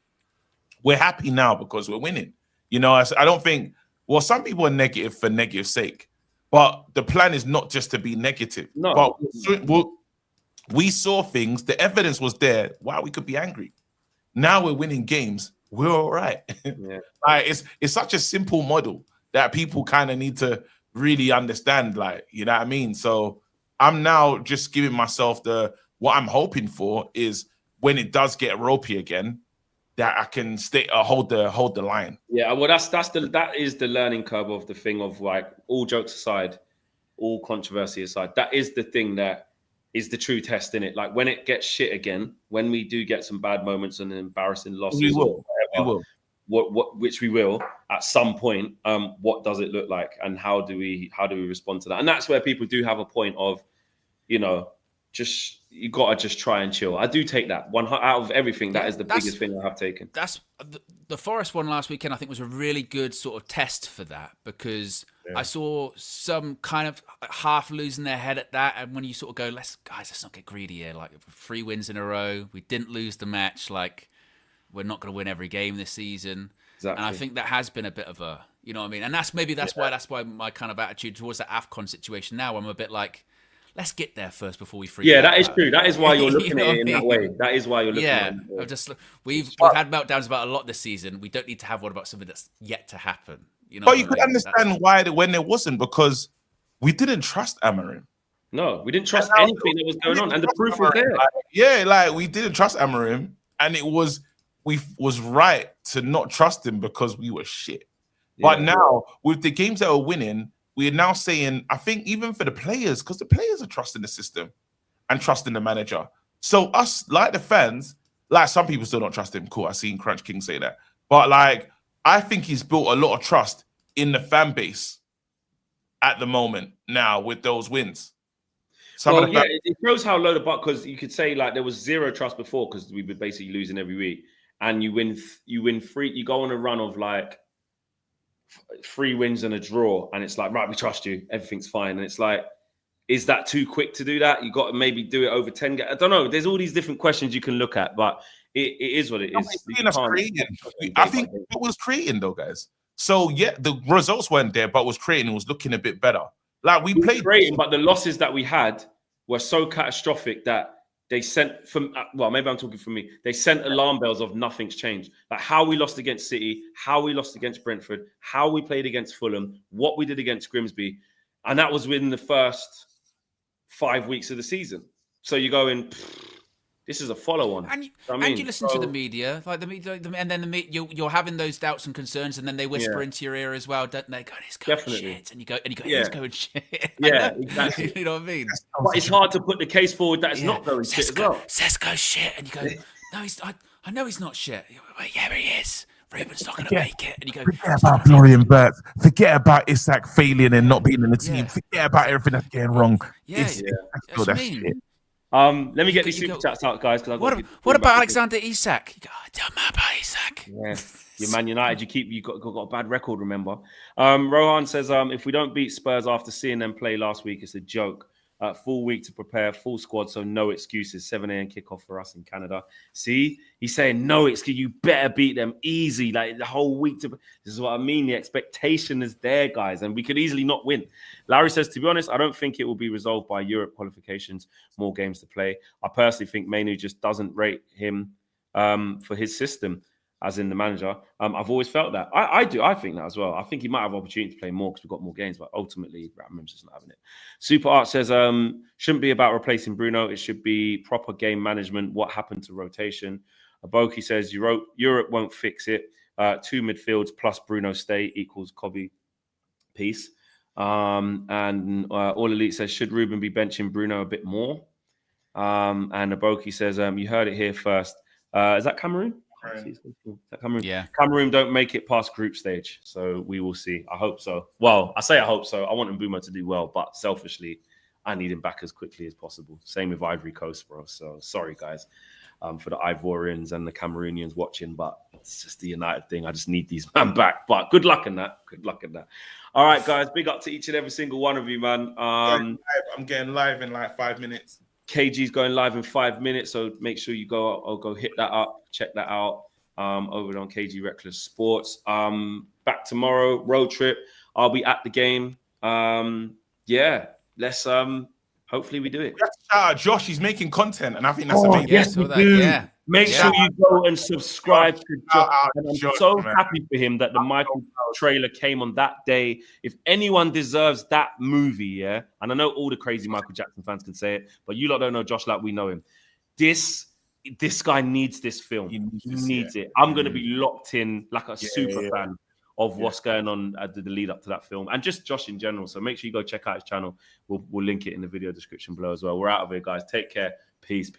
we're happy now because we're winning. You know, I don't think, well, some people are negative for negative sake, but the plan is not just to be negative. No. But we saw things, the evidence was there. Wow, we could be angry. Now we're winning games. We're all right. Yeah. Like, it's such a simple model that people kind of need to really understand, like, you know what I mean? So I'm now just giving myself what I'm hoping for is when it does get ropey again, that I can hold the line. Yeah, well, that is the learning curve of the thing of, like, all jokes aside, all controversy aside, that is the thing that is the true test in it. Like, when it gets shit again, when we do get some bad moments and embarrassing losses, we will. Which we will at some point. What does it look like, and how do we respond to that? And that's where people do have a point of, you know, you gotta just try and chill. I do take that one out of everything. That is the biggest thing I have taken. That's the Forest one last weekend. I think was a really good sort of test for that, because I saw some kind of half losing their head at that. And when you sort of go, let's not get greedy here. Like 3 wins in a row, we didn't lose the match. Like, we're not going to win every game this season. Exactly. And I think that has been a bit of a, you know what I mean? And that's why my kind of attitude towards that AFCON situation now, I'm a bit like, let's get there first before we freak out. Yeah, that is true. That is why you're looking at it in that way. That is why you're looking at it. We've had meltdowns about a lot this season. We don't need to have one about something that's yet to happen. You know, but you could understand why when there wasn't, because we didn't trust Amorim. No, we didn't trust anything that was going on, and the proof was there. Like we didn't trust Amorim, and we was right to not trust him because we were shit. Yeah. But now with the games that we're winning, we are now saying, I think even for the players, because the players are trusting the system and trusting the manager. So us, like the fans, like some people still don't trust him. Cool, I seen Crunch King say that. But like, I think he's built a lot of trust in the fan base at the moment now with those wins. It shows how low the bar, because you could say like there was zero trust before because we were basically losing every week. And you win 3, you go on a run of like 3 wins and a draw, and it's like, right, we trust you, everything's fine. And it's like, is that too quick to do that? You got to maybe do it over 10 games. I don't know. There's all these different questions you can look at, but it is what it is. I think it was creating though, guys. So yeah, the results weren't there, but was creating. It was looking a bit better. Like we played creating, but the losses that we had were so catastrophic that they sent maybe I'm talking for me. They sent alarm bells of nothing's changed. Like how we lost against City, how we lost against Brentford, how we played against Fulham, what we did against Grimsby. And that was within the first 5 weeks of the season. So you go in, this is a follow-on. And you listen to the media, like the media, and then you're having those doubts and concerns, and then they whisper into your ear as well, don't they? Go, it's going shit, and you go, he's going shit. Yeah, exactly. You know what I mean? But it's hard to put the case forward that it's not going shit as well. Sesko shit, and you go, no, I know he's not shit. Yeah, he is. Ruben's not going to make it. And you go, forget about Florian Wirtz. Forget about Isak failing and not being in the team. Forget about everything that's getting wrong. That's what I mean. Shit. Let me get these super chats out, guys. What about Alexander Isak? You go, I don't know about Isak. Yeah. You're Man United. You got a bad record, remember? Rohan says, if we don't beat Spurs after seeing them play last week, it's a joke. Full week to prepare, full squad, so no excuses. 7 a.m. kickoff for us in Canada. See, he's saying no excuse. You better beat them easy, like the whole week. This is what I mean. The expectation is there, guys, and we could easily not win. Larry says, to be honest, I don't think it will be resolved by Europe qualifications. More games to play. I personally think Manu just doesn't rate him for his system, as in the manager. I've always felt that. I do. I think that as well. I think he might have opportunity to play more because we've got more games, but ultimately, Ratham's just not having it. Super Art says, shouldn't be about replacing Bruno. It should be proper game management. What happened to rotation? Aboki says, Europe won't fix it. 2 midfields plus Bruno stay equals Kobe. Peace. And All Elite says, should Ruben be benching Bruno a bit more? And Aboki says, you heard it here first. Is that Cameroon? Cameroon. Yeah. Cameroon don't make it past group stage, so we will see. I hope so. Well, I say I hope so. I want Mbeumo to do well, but selfishly, I need him back as quickly as possible. Same with Ivory Coast, bro. So sorry, guys, for the Ivorians and the Cameroonians watching, but it's just the United thing. I just need these men back. But good luck in that. Good luck in that. All right, guys. Big up to each and every single one of you, man. I'm getting live in like 5 minutes. KG's going live in 5 minutes, so make sure you go hit that up, check that out over on KG Reckless Sports. Back tomorrow, road trip. I'll be at the game. Let's hopefully we do it. Shout out Josh, he's making content, and I think that's amazing. Yes, we do. Yeah. Make sure you go and subscribe to Josh. And I'm Josh, so man. happy for him that the Michael trailer came on that day. If anyone deserves that movie, yeah, and I know all the crazy Michael Jackson fans can say it, but you lot don't know Josh like we know him. This guy needs this film. He needs it. I'm going to be locked in like a super fan of what's going on at the lead up to that film, and just Josh in general. So make sure you go check out his channel. We'll link it in the video description below as well. We're out of here, guys. Take care. Peace.